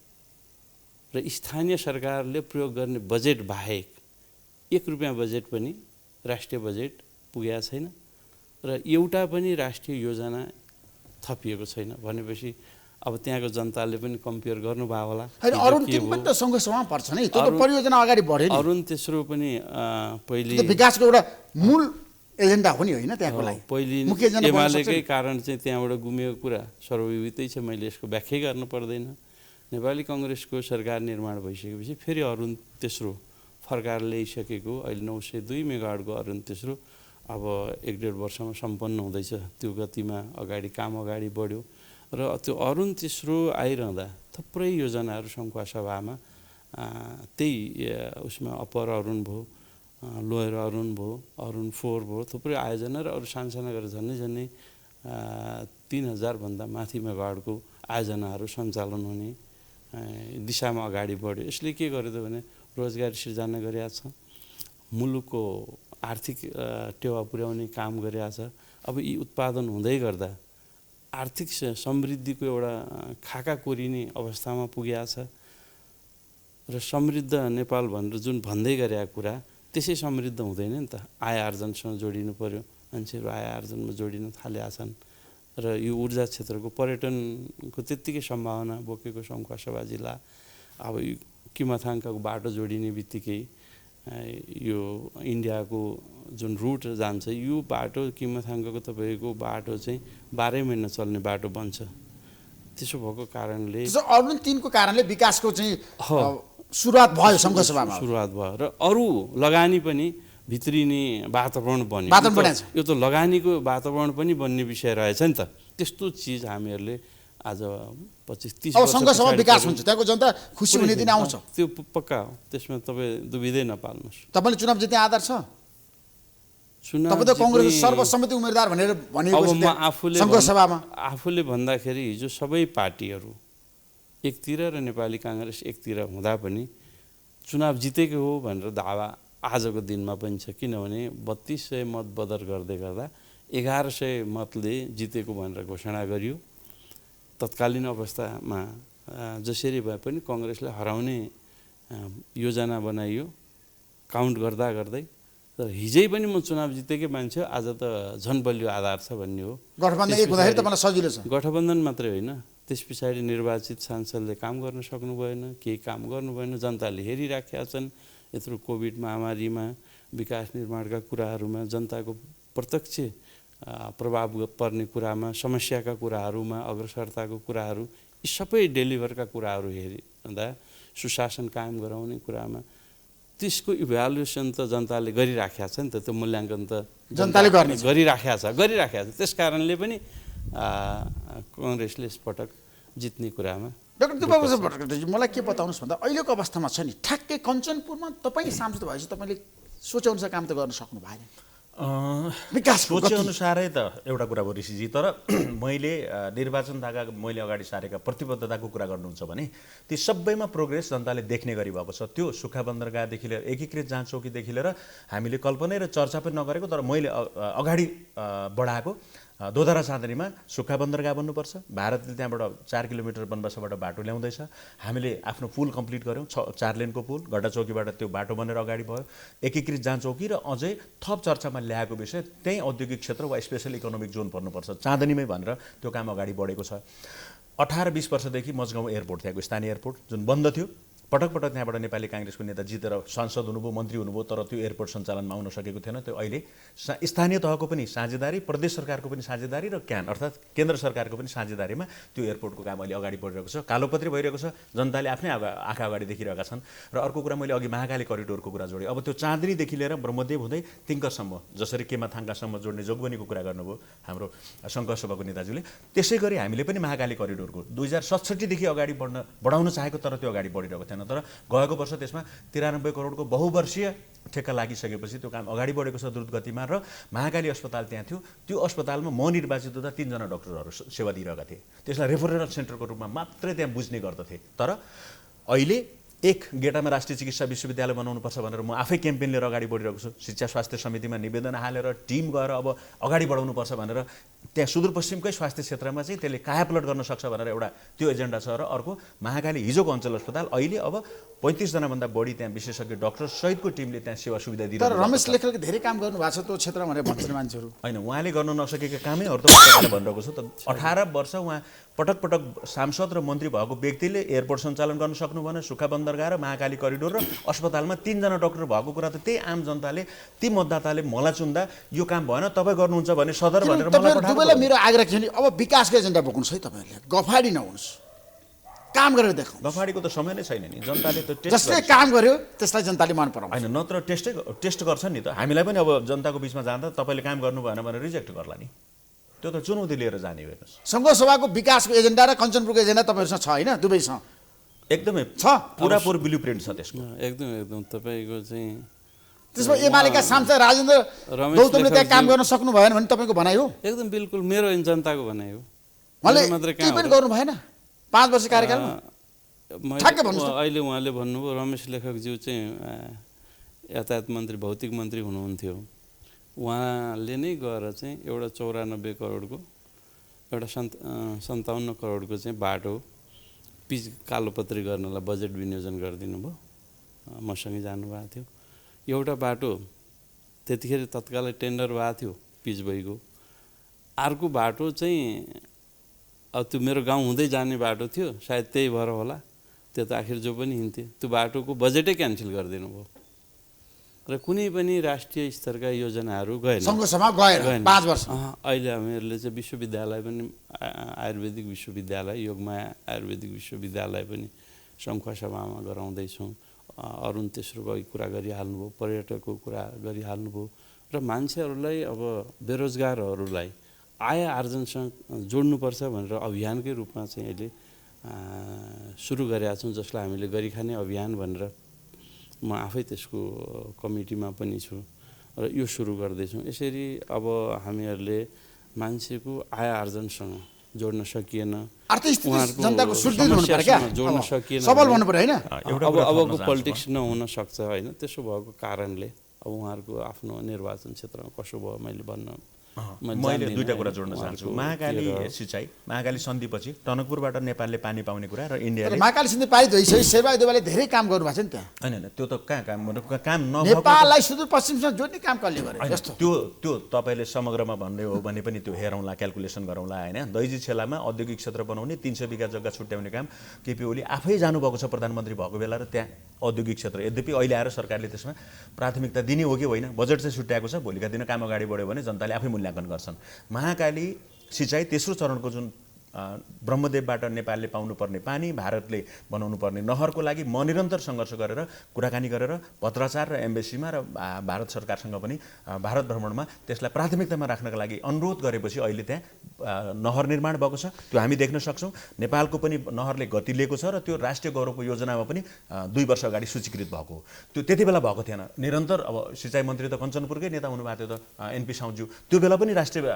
र स्थानीय सरकारले प्रयोग गर्ने बजेट बाहेक 1 रुपैयाँ बजेट पनि राष्ट्रिय बजेट पुगेको छैन र एउटा पनि राष्ट्रिय योजना थपिएको छैन भनेपछि अब त्यहाँको जनताले पनि कम्पेयर गर्नुभयो होला अरुण तिन पनि त सङ्घर्षमा पर्छ नि त्यो त परियोजना अगाडि बढ्यो नि अरुण तेस्रो पनि पहिले विकासको एउटा मूल एजेन्डा हो नि होइन त्यहाँको लागि पहिले एमालेकै कारण चाहिँ त्यहाँबाट गुमेको कुरा सर्वविदितै छ मैले यसको व्याख्या गर्न पर्दैन नेपाली काङ्ग्रेसको सरकार निर्माण भइसकेपछि फेरि अरुण तेस्रो फर्काएर ल्याइसकेको अहिले 902 मेगावाटको अरुण तेस्रो अब 1.5 वर्षमा सम्पन्न हुँदैछ त्यो गतिमा काम अगाडि बढ्यो र त्यो अरुण तेस्रो आइरहँदा थुप्रै योजनाहरू सङ्घुवा सभामा त्यही उसमा अप्पर अरुण भयो लोयर अरुण भयो अरुण 4 भयो थुप्रै आयोजना र अरू सानसाना गरेर झन्डै 3000 भन्दा माथि मेगावाटको आयोजनाहरू सञ्चालन हुने दिशामा अगाडि बढ्यो यसले के गर्यो त भने रोजगारी सिर्जना गरेका छ मुलुकको आर्थिक टेवा पुर्याउने काम गरेका छ अब यी उत्पादन हुँदै गर्दा आर्थिक समृद्धिको एउटा खाका कोरिने अवस्थामा पुगेको छ र समृद्ध नेपाल भनेर जुन भन्दै गरेका कुरा त्यसै समृद्ध हुँदैन नि त आय आर्जनसँग जोडिनु पर्यो मान्छेहरू आय आर्जनमा जोडिन थालेका छन् र यो ऊर्जा क्षेत्रको पर्यटनको त्यत्तिकै सम्भावना बोकेको सङ्खुवासभा जिल्ला अब किमाथाङको बाटो जोडिने बित्तिकै यो इन्डियाको जुन रुट जान्छ यो बाटो किमाथाङको तपाईँको बाटो चाहिँ 12 महिना चल्ने बाटो बन्छ त्यसो भएको कारणले अरुण 3 को कारणले विकासको चाहिँ सुरुवात भयो सङ्घर्षसभामा सुरुवात भयो र अरू लगानी पनि भित्रिने वातावरण बन्यो यो त लगानीको वातावरण पनि बन्ने विषय रहेछ नि त त्यस्तो चिज हामीहरूले आज 25-30 वर्ष सङ्घर्षमा विकास हुन्छ त्यहाँको जनता खुसी हुने दिन आउँछ त्यो पक्का हो त्यसमा तपाईँ दुविधै नपाल्नुहोस् तपाईँले चुनाव जित्ने आधार छ तपाईँ त कङ्ग्रेस सर्वसम्मति उम्मेदवार भनेर भनेको अब म आफूले भन्दाखेरि हिजो सबै पार्टीहरू एकतिर र नेपाली काङ्ग्रेस एकतिर हुँदा पनि चुनाव जितेको हो भनेर दावा आजको दिनमा पनि छ किनभने 3200 मत बदर गर्दै गर्दा 1100 मतले जितेको भनेर घोषणा गरियो तत्कालीन अवस्थामा जसरी भए पनि कङ्ग्रेसलाई हराउने योजना बनाइयो काउन्ट गर्दा गर्दै। तर हिजै पनि म चुनाव जितेकै मान्छे, आज त झन् बलियो आधार छ भन्ने हो। गठबन्धन एक हुँदाखेरि तपाईँलाई सजिलो छ। गठबन्धन मात्रै होइन, त्यस पछाडि निर्वाचित सांसदले काम गर्न सक्नु भएन, केही काम गर्नु भएन। जनताले हेरिराखेका छन्। यत्रो कोभिड महामारीमा विकास निर्माणका कुराहरूमा, जनताको प्रत्यक्ष प्रभाव पर्ने कुरामा, समस्याका कुराहरूमा, अग्रसरताको कुराहरू, यी सबै डेलिभरका कुराहरू हेरिँदा सुशासन कायम गराउने कुरामा त्यसको इभ्यालुएसन त जनताले गरिराखेका छ नि त, त्यो मूल्याङ्कन त जनताले गरिराखेका छ। त्यस कारणले पनि कङ्ग्रेसले यसपटक जित्ने कुरामा। डाक्टर दुर्गाप्रसाद भट्टराईजी, मलाई के बताउनुहोस् भन्दा अहिलेको अवस्थामा छ नि, ठ्याक्कै कञ्चनपुरमा तपाईँ सांसद भएपछि तपाईँले सोचेअनुसार काम त गर्न सक्नु भएन। विकास सोचेअनुसारै त एउटा कुरा हो ऋषिजी। तर मैले निर्वाचनताका मैले अगाडि सारेका प्रतिबद्धताको कुरा गर्नुहुन्छ भने ती सबैमा प्रोग्रेस जनताले देख्ने गरी भएको छ। त्यो सुक्खा बन्दरगाहदेखि लिएर एकीकृत जाँच चौकीदेखि लिएर हामीले कल्पना र चर्चा पनि नगरेको तर मैले अगाडि बढाएको दोधरा चाँदनीमा सुक्खा बन्दरगाह बन्नुपर्छ। भारतले त्यहाँबाट 4 किलोमिटर बनबसाबाट बाटो ल्याउँदैछ। हामीले आफ्नो पुल कम्प्लिट गऱ्यौँ, 4 लेनको पुल। गड्डाचौकीबाट त्यो बाटो बनेर अगाडि भयो। एकीकृत जाँच चौकी र अझै थप चर्चामा ल्याएको विषय त्यही औद्योगिक क्षेत्र वा स्पेसल इकोनोमिक जोन पर्नुपर्छ चाँदनीमै भनेर त्यो काम अगाडि बढेको छ। 18-20 वर्षदेखि मजगाउँ एयरपोर्ट, त्यहाँको स्थानीय एयरपोर्ट जुन बन्द थियो, पटक त्यहाँबाट नेपाली काङ्ग्रेसको नेता जितेर सांसद हुनुभयो, मन्त्री हुनुभयो, तर त्यो एयरपोर्ट सञ्चालनमा आउन सकेको थिएन। त्यो अहिले स्थानीय तहको पनि साझेदारी, प्रदेश सरकारको पनि साझेदारी र क्यान अर्थात् केन्द्र सरकारको पनि साझेदारीमा त्यो एयरपोर्टको काम अहिले अगाडि बढिरहेको छ। कालोपत्री भइरहेको छ, जनताले आफ्नै आँखा अगाडि देखिरहेका छन्। र अर्को कुरा मैले अघि महाकाली करिडोरको कुरा जोडेँ। अब त्यो चाँदनीदेखि लिएर ब्रह्मदेव हुँदै तिङ्कसम्म, जसरी केमा थाङ्कासम्म जोड्ने जोगबनीको कुरा गर्नुभयो हाम्रो सङ्घर्ष सभाको नेताजीले, त्यसै गरी हामीले पनि महाकाली करिडोरको 2067देखि अगाडि बढाउन चाहेको तर त्यो अगाडि बढिरहेको थिएन। तर गएको वर्ष त्यसमा 93 करोडको बहुवर्षीय ठेक्का लागिसकेपछि त्यो काम अगाडि बढेको छ द्रुत गतिमा। र महाकाली अस्पताल त्यहाँ थियो, त्यो अस्पतालमा म निर्वाचित हुँदा 3 जना डाक्टरहरू सेवा दिइरहेका थिए। त्यसलाई रेफरल सेन्टरको रूपमा मात्रै त्यहाँ बुझ्ने गर्दथे। तर अहिले एक गेटामा राष्ट्रिय चिकित्सा विश्वविद्यालय बनाउनुपर्छ भनेर म आफै क्याम्पेन लिएर अगाडि बढिरहेको छु। शिक्षा स्वास्थ्य समितिमा निवेदन हालेर टिम गएर अब अगाडि बढाउनुपर्छ भनेर त्यहाँ सुदूरपश्चिमकै स्वास्थ्य क्षेत्रमा चाहिँ त्यसले कायापलट गर्न सक्छ भनेर एउटा त्यो एजेन्डा छ। र अर्को महाकाली हिजोको अञ्चल अस्पताल अहिले अब 35 जनाभन्दा बढी त्यहाँ विशेषज्ञ डाक्टर सहितको टिमले त्यहाँ सेवा सुविधा दिइरहेको छ। तर रमेश लेखकले धेरै काम गर्नुभएको छ त्यो क्षेत्रमा भनेर भन्छन् मान्छेहरू। होइन, उहाँले गर्न नसकेका कामै अरू त भनिरहेको छु त। 18 वर्ष उहाँ पटक सांसद र मन्त्री भएको व्यक्तिले एयरपोर्ट सञ्चालन गर्न सक्नु भएन। सुक्खा बन्दरगाह र महाकाली करिडोर र अस्पतालमा 3 जना डाक्टर भएको कुरा त त्यही आम जनताले, ती मतदाताले मलाई चुन्दा यो काम भएन, तपाईँ गर्नुहुन्छ भने सदर भनेर मलाई पठाएको। तपाईँलाई मेरो आग्रह के अब विकासको एजेन्डा बोक्नुहोस् है, तपाईँहरूले गफाडी नहुनुहोस्, काम गरेर देखाउँ। गफाडीको त समय नै छैन नि। जनताले त जसले काम गर्यो त्यसलाई जनताले मन पराउँछ। होइन, नत्र टेस्ट गर्छन् नि त। हामीलाई पनि अब जनताको बिचमा जाँदा तपाईँले काम गर्नु भएन भनेर रिजेक्ट गर्ला नि। त्यो त चुनौती लिएर जाने हेर्नुहोस्। सङ्घ सभाको विकासको एजेन्डा र कञ्चनपुरको एजेन्डा तपाईँहरूसँग छ होइन? दुवैसँग एकदमै छ, पुरापुर ब्लु प्रिन्ट छ त्यसको। एकदम तपाईँको चाहिँ त्यसमा एमालेका सांसद राजेन्द्र गौतमले त्यहाँ काम गर्न सक्नु भएन भने तपाईँको भनाइ हो? एकदम बिल्कुल मेरो जनताको भनाइ हो। मैले केही पनि गर्नु भएन 5 वर्ष कार्यकालमा? ठ्याक्कै भन्नुहोस्। अहिले उहाँले भन्नुभयो रमेश लेखकज्यू चाहिँ यातायात मन्त्री, भौतिक मन्त्री हुनुहुन्थ्यो। उहाँले नै गएर चाहिँ एउटा 94 करोडको एउटा 57 करोडको चाहिँ बाटो पिच कालोपत्री गर्नलाई बजेट विनियोजन गरिदिनु भयो। मसँगै जानुभएको थियो। एउटा बाटो त्यतिखेर तत्कालै टेन्डर भएको थियो पिच भइगयो। अर्को बाटो चाहिँ अब त्यो मेरो गाउँ हुँदै जाने बाटो थियो, सायद त्यही भएर होला, त्यो त आखिर जो पनि हिँड्थ्यो, त्यो बाटोको बजेटै क्यान्सल गरिदिनु भयो। र कुनै पनि राष्ट्रिय स्तरका योजनाहरू गएन, सङ्घसभा गएन 5 वर्ष। अहिले हामीहरूले चाहिँ विश्वविद्यालय पनि आयुर्वेदिक विश्वविद्यालय, योगमाया आयुर्वेदिक विश्वविद्यालय पनि सङ्घसभामा गराउँदैछौँ। अरुण तेस्रोको कुरा गरिहाल्नुभयो, पर्यटकको कुरा गरिहाल्नुभयो। र मान्छेहरूलाई अब बेरोजगारहरूलाई आय आर्जनसँग जोड्नुपर्छ भनेर अभियानकै रूपमा चाहिँ अहिले सुरु गरेका छौँ, जसलाई हामीले गरिखाने अभियान भनेर म आफै त्यसको कमिटीमा पनि छु र यो सुरु गर्दैछौँ। यसरी अब हामीहरूले मान्छेको आय आर्जनसँग जोड्न सकिएन, जनताको जोड्न सकिएन, सबल भन्नु पर्यो हैन? अबको पोलिटिक्स नहुन सक्छ होइन? त्यसो भएको कारणले अब उहाँहरूको आफ्नो निर्वाचन क्षेत्रमा कसो भयो मैले भन्न मैले दुईटा कुरा जोड्न चाहन्छु। महाकाली सिँचाइ, महाकाली सन्धिपछि टनकपुरबाट नेपालले पानी पाउने कुरा र इन्डियाले महाकाली सन्धि पारित भइसक्यो। शेरबहादुरले धेरै काम गर्नुभएको छ नि त्यहाँ। हैन त्यो त कहाँ काम नभएको नेपाललाई सुदूरपश्चिमसँग जोड्ने काम कसले गरे जस्तो त्यो तपाईले समग्रमा भन्ने हो भने पनि त्यो हेरौँला, क्याल्कुलेसन गरौँला हैन। दैजी छेलामा औद्योगिक क्षेत्र बनाउने 300 बिघा जग्गा छुट्याउने काम केपी ओली आफै जानुभएको छ प्रधानमन्त्री भएको बेला र त्यहाँ औद्योगिक क्षेत्र। यद्यपि अहिले आएर सरकारले त्यसमा प्राथमिकता दिने हो कि होइन, बजेट चाहिँ छुट्याएको छ, भोलिका दिन काम अगाडि बढ्यो भने जनताले आफै मूल्याङ्कन गर्छन्। महाकाली सिँचाइ तेस्रो चरणको जुन ब्रह्मदेवबाट नेपालले पाउनुपर्ने पानी, भारतले बनाउनु पर्ने नहरको लागि म निरन्तर सङ्घर्ष गरेर कुराकानी गरेर पत्राचार र एम्बेसीमा र भारत सरकारसँग पनि भारत भ्रमणमा त्यसलाई प्राथमिकतामा राख्नका लागि अनुरोध गरेपछि अहिले त्यहाँ नहर निर्माण भएको छ। त्यो हामी देख्न सक्छौँ। नेपालको पनि नहरले गति लिएको छ र त्यो राष्ट्रिय गौरवको योजनामा पनि 2 वर्ष अगाडि सूचीकृत भएको हो। त्यो त्यति बेला भएको थिएन। निरन्तर अब सिँचाइ मन्त्री त कञ्चनपुरकै नेता हुनुभएको थियो त एनपी साउज्यू। त्यो बेला पनि राष्ट्रिय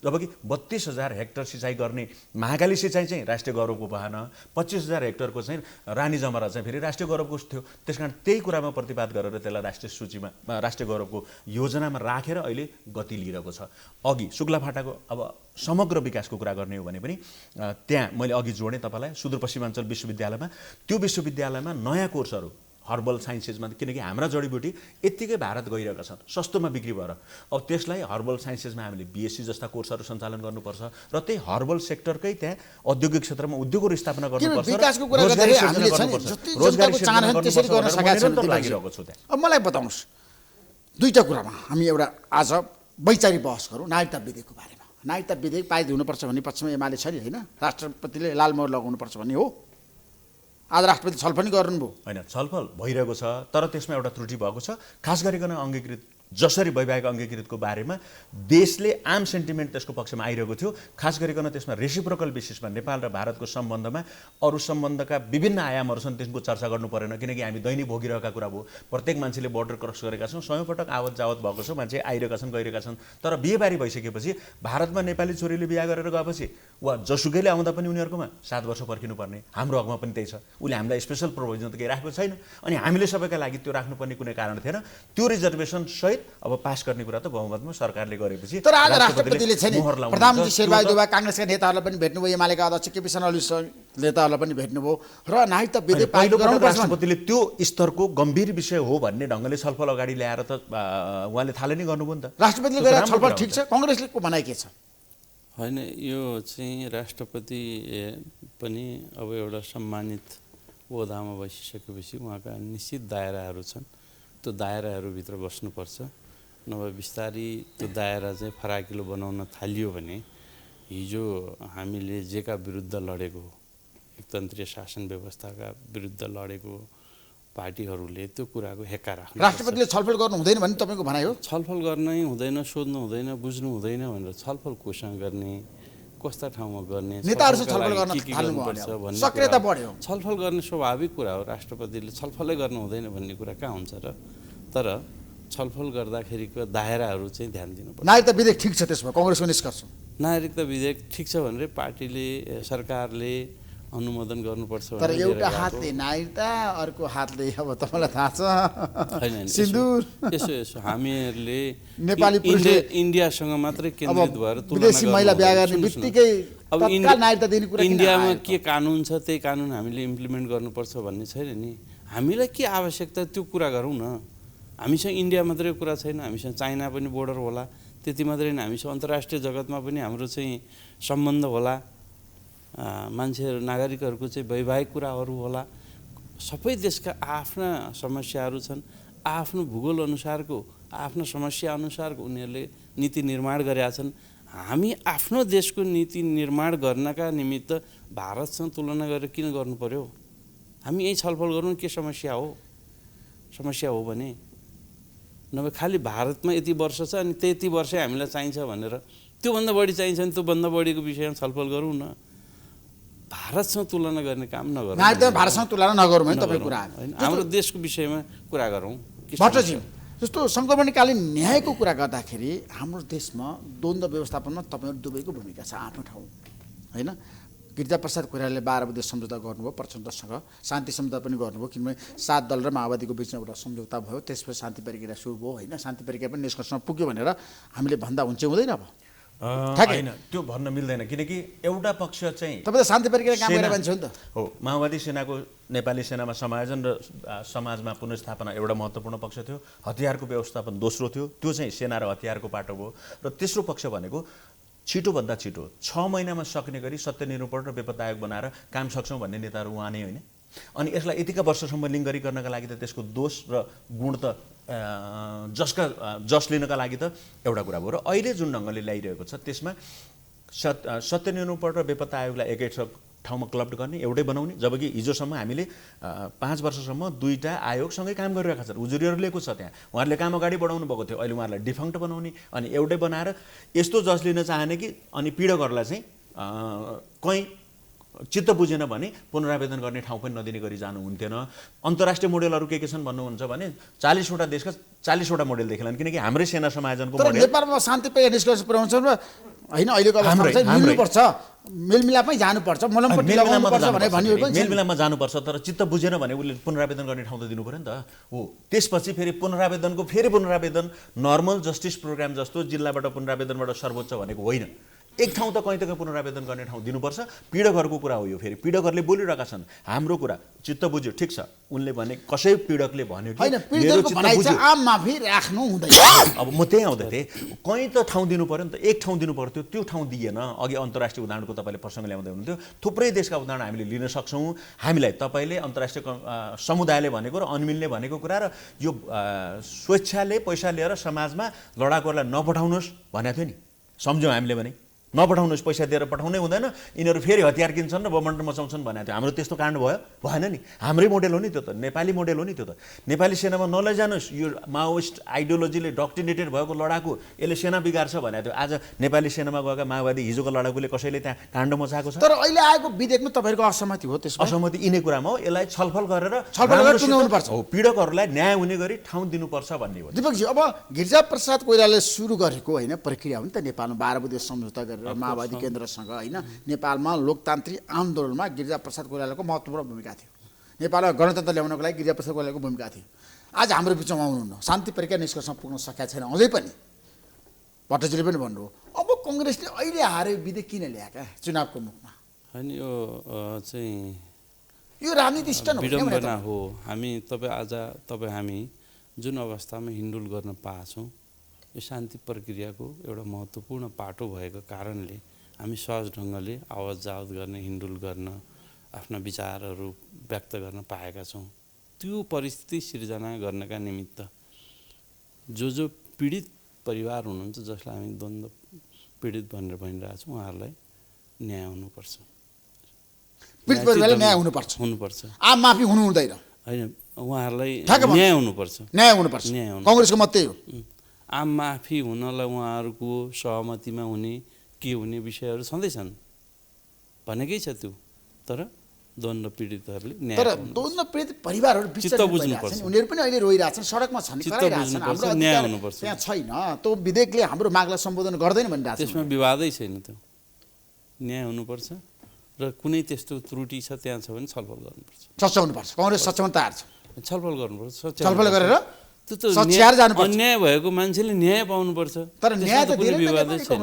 जबकि 32,000 हेक्टर सिँचाइ गर्ने महाकाली सिँचाइ चाहिँ राष्ट्रिय गौरवको भएन, 25,000 हेक्टरको चाहिँ रानी जमरा चाहिँ फेरि राष्ट्रिय गौरवको थियो। त्यसकारण त्यही कुरामा प्रतिवाद गरेर त्यसलाई राष्ट्रिय सूचीमा राष्ट्रिय गौरवको योजनामा राखेर अहिले गति लिइरहेको छ। अघि शुक्लाफाटाको अब समग्र विकासको कुरा गर्ने हो भने पनि त्यहाँ मैले अघि जोडेँ तपाईँलाई सुदूरपश्चिमाञ्चल विश्वविद्यालयमा, त्यो विश्वविद्यालयमा नयाँ कोर्सहरू हर्बल साइन्सेसमा, किनकि हाम्रा जडीबुटी यत्तिकै भारत गइरहेका छन् सस्तोमा बिक्री भएर। अब त्यसलाई हर्बल साइन्सेसमा हामीले बिएससी जस्ता कोर्सहरू सञ्चालन गर्नुपर्छ र त्यही हर्बल सेक्टरकै त्यहाँ औद्योगिक क्षेत्रमा उद्योगहरू स्थापना गर्नुपर्छ। विकासको कुरा गर्दाखेरि हामीले जति जनताको चाहना त्यसरी गर्न सकेका छौँ लागिरहेको छु त्यहाँ। अब मलाई बताउनुहोस् दुईटा कुरामा हामी एउटा आज वैचारिक बहस गरौँ नागरिकता विधेयकको बारेमा। नागरिकता विधेयक पारित हुनुपर्छ भन्ने पक्षमा एमाले छ नि होइन, राष्ट्रपतिले लाल मोहर लगाउनुपर्छ भन्ने हो। आज राष्ट्रपति छलफल पनि गर्नुभयो होइन, छलफल भइरहेको छ तर त्यसमा एउटा त्रुटि भएको छ। खास गरिकन अङ्गीकृत जसरी वैवाहिक अङ्गीकृतको बारेमा देशले आम सेन्टिमेन्ट त्यसको पक्षमा आइरहेको थियो। खास गरिकन त्यसमा रेसिप्रोकल बेसिसमा नेपाल र भारतको सम्बन्धमा अरू सम्बन्धका विभिन्न आयामहरू छन्, त्यसको चर्चा गर्नु परेन किनकि हामी दैनिक भोगिरहेका कुरा भयो। प्रत्येक मान्छेले बोर्डर क्रस गरेका छौँ, 100 पटक आवत जावत भएको छ, मान्छे आइरहेका छन् गइरहेका छन्। तर बिहेबारी भइसकेपछि भारतमा नेपाली छोरीले बिहा गरेर गएपछि वा जसुकैले आउँदा पनि उनीहरूकोमा 7 वर्ष पर्खिनुपर्ने, हाम्रो हकमा पनि त्यही छ। उसले हामीलाई स्पेसल प्रोभिजन त केही राखेको छैन अनि हामीले सबैका लागि त्यो राख्नुपर्ने कुनै कारण थिएन। त्यो रिजर्भेसन सहित अब पास गर्ने कुरा त बहुमतमा सरकारले गरेपछि तर आज राष्ट्रपतिले छैन। प्रधानमन्त्री शेरबहादुर काङ्ग्रेसका नेताहरूलाई पनि भेट्नुभयो, एमालेका अध्यक्ष केपी शर्मा ओली नेताहरूलाई पनि भेट्नुभयो र नागरिकता विधेयक पारित गर्न राष्ट्रपतिले त्यो स्तरको गम्भीर विषय हो भन्ने ढङ्गले छलफल अगाडि ल्याएर त उहाँले थाहा नै गर्नुभयो नि त। राष्ट्रपतिले गरेर छलफल ठिक छ, काङ्ग्रेसले को भनाइ के छ? होइन, यो चाहिँ राष्ट्रपति पनि अब एउटा सम्मानित ओहदामा बसिसकेपछि उहाँका निश्चित दायराहरू छन्, त्यो दायराहरूभित्र बस्नुपर्छ। नभए बिस्तारै त्यो दायरा चाहिँ फराकिलो बनाउन थालियो भने हिजो हामीले जेका विरुद्ध लडेको, एकतन्त्रीय शासन व्यवस्थाका विरुद्ध लडेको पार्टीहरूले त्यो कुराको हेक्का राख्नु। राष्ट्रपतिले छलफल गर्नु हुँदैन भन्ने तपाईँको भनाइ हो? छलफल गर्नै हुँदैन, सोध्नु हुँदैन, बुझ्नु हुँदैन भनेर छलफल कोसँग गर्ने, कस्ता ठाउँमा गर्ने, नेताहरूसँग छलफल गर्न थाल्नुपर्छ भन्ने सक्रियता बढ्यो। छलफल गर्ने स्वाभाविक कुरा हो, राष्ट्रपतिले छलफलै गर्नु हुँदैन भन्ने कुरा कहाँ हुन्छ र? तर छलफल गर्दाखेरिको दायराहरू चाहिँ ध्यान दिनुपर्छ। नागरिकता विधेयक ठिक छ, त्यसमा काङ्ग्रेसको निष्कर्ष नागरिकता विधेयक ठिक छ भनेर पार्टीले सरकारले अनुमोदन गर्नुपर्छ। तर एउटा हातले नागरिकता अर्को हातले अब तपाईँलाई थाहा छ सिन्दुर। यसो हामीहरूले नेपाली पुरुषले इन्डियासँग मात्रै केन्द्रित भएर विदेशी महिला बिहा गर्ने बित्तिकै अब नागरिकता दिने कुरा इन्डियामा के कानुन छ त्यही कानुन हामीले इम्प्लिमेन्ट गर्नुपर्छ भन्ने छैन नि। हामीलाई के आवश्यकता त्यो कुरा गरौँ न। हामीसँग इन्डिया मात्रै कुरा छैन, हामीसँग चाइना पनि बोर्डर होला, त्यति मात्रै होइन हामीसँग अन्तर्राष्ट्रिय जगतमा पनि हाम्रो चाहिँ सम्बन्ध होला, मान्छेहरू नागरिकहरूको चाहिँ वैवाहिक कुराहरू होला। सबै देशका आफ्ना समस्याहरू छन्, आफ्नो भूगोल अनुसारको आफ्नो समस्या अनुसारको उनीहरूले नीति निर्माण गरेका छन्। हामी आफ्नो देशको नीति निर्माण गर्नका निमित्त भारतसँग तुलना गरेर किन गर्नु पर्यो? हामी यही छलफल गरौँ के समस्या हो, समस्या हो भने नभए खालि भारतमा यति वर्ष छ अनि त्यति वर्षै हामीलाई चाहिन्छ भनेर त्योभन्दा बढी चाहिन्छ भने त्योभन्दा बढीको विषयमा छलफल गरौँ न। भारतसँग तुलना गर्ने काम नगरौँ, भारतसँग तुलना नगरौँ है तपाईँ कुरा होइन, हाम्रो देशको विषयमा कुरा गरौँ। भट्टजी जस्तो सङ्क्रमणकालीन न्यायको कुरा गर्दाखेरि हाम्रो देशमा द्वन्द्व व्यवस्थापनमा तपाईँहरू दुवैको भूमिका छ आफ्नो ठाउँ होइन। गिरिजाप्रसाद कोइरालाले 12 बुँदे सम्झौता गर्नुभयो प्रचण्डसँग, शान्ति सम्झौता पनि गर्नुभयो, किनभने 7 दल र माओवादीको बिचमा एउटा सम्झौता भयो, त्यसपछि शान्ति प्रक्रिया सुरु भयो होइन। शान्ति प्रक्रिया पनि निष्कर्षमा पुग्यो भनेर हामीले भन्दा हुन्छ हुँदैन अब? होइन, त्यो भन्न मिल्दैन, किनकि एउटा पक्ष चाहिँ तपाईँ त शान्ति प्रक्रिया काम गरेर मान्छे हो नि त। हो, माओवादी सेनाको नेपाली सेनामा समायोजन र समाजमा पुनर्स्थापना एउटा महत्त्वपूर्ण पक्ष थियो, हतियारको व्यवस्थापन दोस्रो थियो, त्यो चाहिँ सेना र हतियारको पाटो भयो, र तेस्रो पक्ष भनेको छिटोभन्दा छिटो 6 महिनामा सक्ने गरी सत्यनिरूपण र बेपत्ता आयोग बनाएर काम सक्छौँ भन्ने नेताहरू उहाँ नै होइन। अनि यसलाई यतिका वर्षसम्म लिङ्गरीकरणका लागि त त्यसको दोष र गुण त जस लिनका लागि त एउटा कुरा भयो। र अहिले जुन ढङ्गले ल्याइरहेको छ त्यसमा सत्यनिरूपण र बेपत्ता आयोगलाई एकै ठाउँमा क्लब्ड गर्ने, एउटै बनाउने, जबकि हिजोसम्म हामीले 5 वर्षसम्म 2टा आयोगसँगै काम गरिरहेका छन्। उजुरीहरू लिएको छ त्यहाँ, उहाँहरूले काम अगाडि बढाउनु भएको थियो, अहिले उहाँहरूलाई डिफङ्क्ट बनाउने अनि एउटै बनाएर यस्तो जस लिन चाहने कि अनि पीडकहरूलाई चाहिँ कहीँ चित्त बुझेन भने पुनरावेदन गर्ने ठाउँ पनि नदिने गरी जानु हुन्थेन। अन्तर्राष्ट्रिय मोडेलहरू के छन् भन्नुहुन्छ भने 40वटा देशका 40वटा मोडेल देखिएलान्, किनकि हाम्रै सेना समायोजनको मोडेल नेपालमा शान्ति प्रक्रिया निष्कर्ष पुर्याउँछ र होइन। अहिलेको अवस्थामा चाहिँ मिल्नुपर्छ, मेलमिलापमै जानुपर्छ, मलमपट्टि लगाउनुपर्छ भने भनिएको नि। मेलमिलापमा जानुपर्छ, तर चित्त बुझेन भने उसले पुनरावेदन गर्ने ठाउँ त दिनु पर्यो नि त। हो, त्यसपछि फेरि पुनरावेदन नर्मल जस्टिस प्रोग्राम जस्तो जिल्लाबाट पुनरावेदनबाट सर्वोच्च भनेको होइन। एक ठाउँ त कहीँ त पुनरावेदन गर्ने ठाउँ दिनुपर्छ। पीडकहरूको कुरा हो यो, फेरि पीडकहरूले बोलिरहेका छन् हाम्रो कुरा चित्त बुझ्यो, ठिक छ, उनले भने कसै पीडकले भन्यो कि मेरो चित्त बुझ्यो, आम माफी राख्नु हुँदैन। अब म त्यही आउँदै थिएँ, कहीँ त ठाउँ दिनु पर्यो नि त, एक ठाउँ दिनु पर्थ्यो, त्यो ठाउँ दिएन। अघि अन्तर्राष्ट्रिय उदाहरणको तपाईँले प्रसङ्ग ल्याउँदै हुनुहुन्थ्यो, थुप्रै देशका उदाहरण हामीले लिन सक्छौँ। हामीलाई तपाईँले अन्तर्राष्ट्रिय समुदायले भनेको र अनमिल्ने भनेको कुरा र यो स्वेच्छाले पैसा लिएर समाजमा लडाकुहरूलाई नपठाउनुहोस् भनेको थियो नि, सम्झौँ हामीले भने नपठाउनुहोस्, पैसा दिएर पठाउनै हुँदैन, यिनीहरू फेरि हतियार किन्छन् र बमण्ड मचाउँछन् भनेको थियो। हाम्रो त्यस्तो काण्ड भएन नि, हाम्रै मोडेल हो नि त्यो त, नेपाली मोडेल हो नि त्यो त। नेपाली सेनामा नलैजानुहोस्, यो माओइस्ट आइडियोलोजीले डक्टिनेटेड भएको लडाकु यसले सेना बिगार्छ भनेको थियो। आज नेपाली सेनामा गएका माओवादी हिजोको लडाकुले कसैले त्यहाँ काण्ड मचाएको छ? तर अहिले आएको विधेयकमा तपाईँहरूको असहमति हो? त्यसमा असहमति यिनै कुरामा हो, यसलाई छलफल गरेर टुङ्ग्याउनुपर्छ, पीडकहरूलाई न्याय हुने गरी ठाउँ दिनुपर्छ भन्ने हो। दिपकजी, अब गिरिजाप्रसाद कोइरालाले सुरु गरेको होइन प्रक्रिया हो नि त, नेपालमा 12 बुँदे सम्झौता गरेर माओवादी केन्द्रसँग होइन, नेपालमा लोकतान्त्रिक आन्दोलनमा गिरिजाप्रसाद कोइरालाको महत्त्वपूर्ण भूमिका थियो। नेपालमा गणतन्त्र ल्याउनको लागि गिरिजाप्रसाद कोइरालाको भूमिका थियो। आज हाम्रो बिचमा आउनुहुन्न, शान्ति प्रक्रिया निष्कर्षमा पुग्न सकेका छैन अझै पनि, भट्टजीले पनि भन्नुभयो। अब कङ्ग्रेसले अहिले हारे विधेयक किन ल्याएका चुनावको मुखमा? होइन, यो चाहिँ यो राजनीति विडम्बना हो। हामी जुन अवस्थामा हिन्डुल गर्न पाएछौँ, यो शान्ति प्रक्रियाको एउटा महत्त्वपूर्ण पाटो भएको कारणले हामी सहज ढङ्गले आवाज जावत गर्ने, हिन्डुल गर्न, आफ्ना विचारहरू व्यक्त गर्न पाएका छौँ। त्यो परिस्थिति सिर्जना गर्नका निमित्त जो पीडित परिवार हुनुहुन्छ, जसलाई हामी द्वन्द्व पीडित भनेर भनिरहेछौँ, उहाँहरूलाई न्याय हुनुपर्छ। पीडित परिवारलाई न्याय हुनुपर्छ, आम माफी हुनु हुँदैन। होइन, उहाँहरूलाई न्याय हुनुपर्छ। कङ्ग्रेसको मत त्यही हो। आम माफी हुनलाई उहाँहरूको सहमतिमा हुने के हुने विषयहरू छँदैछन् भनेकै छ त्यो, तर द्वन्द्व पीडितहरूले न्याय, तर द्वन्द्व पीडित परिवारहरू चित्त बुझ्नुपर्छ, उनीहरू पनि अहिले रोइरहेछन्, सडकमा छन्, न्याय हुनुपर्छ। त्यहाँ छैन, त्यो विधेयकले हाम्रो मागलाई सम्बोधन गर्दैन भनिरहेको छ। त्यसमा विवादै छैन, त्यो न्याय हुनुपर्छ र कुनै त्यस्तो त्रुटि छ त्यहाँ छ भने छलफल गर्नुपर्छ, सच्याउनुपर्छ। कङ्ग्रेस सच्याउन तयार छ, छलफल गर्नुपर्छ, छलफल गरेर अन्याय भएको मान्छेले न्याय पाउनुपर्छ। तर न्याय त कुनै विवादै छैन।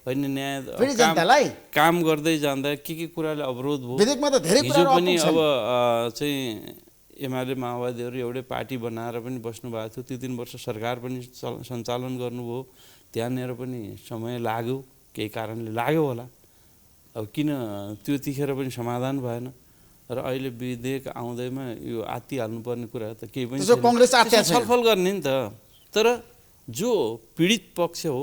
होइन, न्याय काम गर्दै जाँदा के कुराले अवरोध भयो, हिजो पनि अब चाहिँ एमाले माओवादीहरू एउटै पार्टी बनाएर पनि बस्नु भएको थियो, त्यो 3 वर्ष सरकार पनि सञ्चालन गर्नुभयो, त्यहाँनिर पनि समय लाग्यो, केही कारणले लाग्यो होला। अब किन त्यतिखेर पनि समाधान भएन र अहिले विधेयक आउँदैमा यो आत्तिहाल्नुपर्ने कुरा त केही पनि छलफल गर्ने नि त। तर जो पीडित पक्ष हो,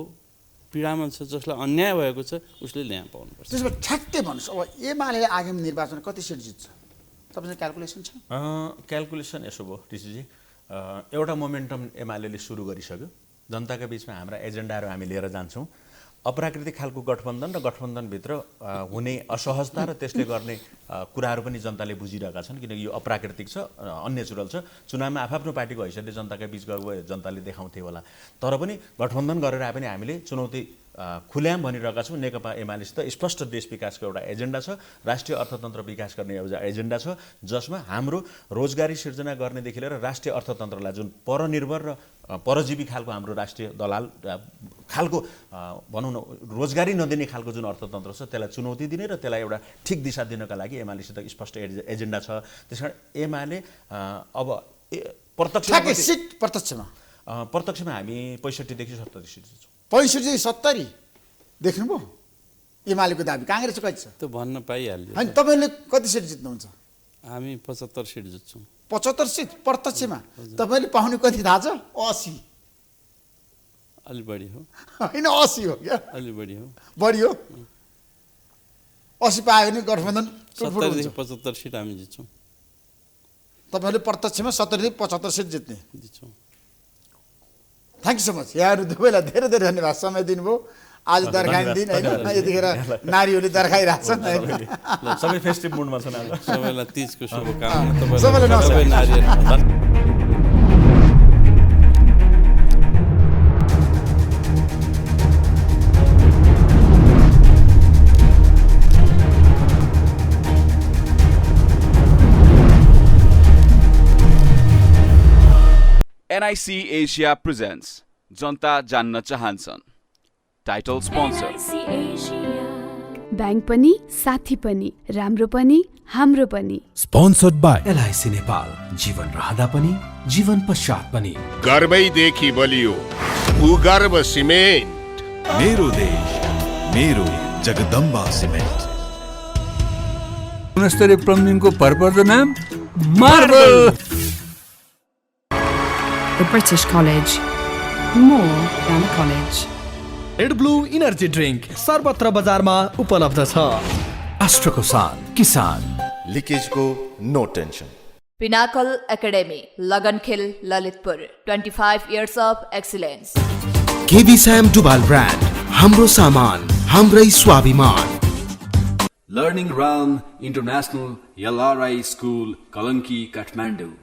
पीडामा छ, जसलाई अन्याय भएको छ, उसले न्याय पाउनुपर्छ। त्यसमा ठ्याक्कै भन्नुहोस्, अब एमाले आगामी निर्वाचन कति सिट जित्छ? तपाईँसँग क्यालकुलेसन छ? क्यालकुलेसन यसो भयो ऋषिजी, एउटा मोमेन्टम एमाले सुरु गरिसक्यो, जनताका बिचमा हाम्रा एजेन्डाहरू हामी लिएर जान्छौँ। अप्राकृतिक खालको गठबन्धन र गठबन्धनभित्र हुने असहजता र त्यसले गर्ने कुराहरू पनि जनताले बुझिरहेका छन्, किनकि यो अप्राकृतिक छ, अननेचुरल छ। चुनावमा आफ्नो पार्टीको हैसियतले जनताका बिच गएको जनताले देखाउँथे होला, तर पनि गठबन्धन गरेर आए पनि हामीले चुनौती खुल्याम भनिरहेका छौँ नेकपा एमालेसित स्पष्ट देश विकासको एउटा एजेन्डा छ, राष्ट्रिय अर्थतन्त्र विकास गर्ने एउटा एजेन्डा छ, जसमा हाम्रो रोजगारी सिर्जना गर्नेदेखि लिएर राष्ट्रिय अर्थतन्त्रलाई जुन परनिर्भर र परजीवी खालको हाम्रो राष्ट्रिय दलाल खालको भनौँ न रोजगारी नदिने खालको जुन अर्थतन्त्र छ त्यसलाई चुनौती दिने र त्यसलाई एउटा ठिक दिशा दिनका लागि एमालेसित स्पष्ट एजेन्डा छ। त्यसकारण एमाले अब प्रत्यक्षमा हामी 65 देखि 70 सिट छौँ। 65 70 देख्नुभयो एमालेको दाबी, काङ्ग्रेसको कति छ त्यो भन्न पाइहाल्यो। होइन तपाईँले कति सिट जित्नुहुन्छ? हामी 75 सिट जित्छौँ। 75 सिट प्रत्यक्षमा तपाईँले पाउने कति थाहा छ? 80। अलि बढी हो होइन 80 हो क्या, अलि बढी हो, बढी हो। 80 पायो भने गठबन्धन 70 देखि 75 सिट हामी जित्छौँ। तपाईँले प्रत्यक्षमा 70 देखि 75 सिट जित्ने। Thank you so much. यहाँहरू दुवैलाई धेरै धेरै धन्यवाद, समय दिनुभयो। आज दर्खाइ दिन होइन, यतिखेर नारीहरूले दर्खाइरहेछन् होइन। सबै फेस्टिभ मुडमा छन्। सबैलाई तीजको शुभकामना। सबैलाई नमस्कार। NIC Asia presents जनता जान्न चाहन्छन्। टाइटल स्पोन्सर ब्याङ्क पनि साथी पनि राम्रो पनि हाम्रो पनि। स्पोन्सर्ड बाई LIC नेपाल, जीवन रहँदा पनि जीवन पश्चात पनि। गर्वैदेखि बलियो भूगर्भ सिमेन्ट। मेरो देश मेरो जगदम्बा सिमेन्ट। गुणस्तरीय प्लम्बिङको भरपर्दो नाम marble. The British College. More than a college. Red blue energy drink सर्वत्र बजारमा उपलब्ध छ। राष्ट्रको शान किसान। लिकेजको no tension. Pinnacle Academy Lagankhil Lalitpur 25 years of excellence. KB Sam डुबाल ब्रान्ड, हाम्रो सामान हाम्रै स्वाभिमान। Learning Realm International LRI School, Kalanki, Kathmandu.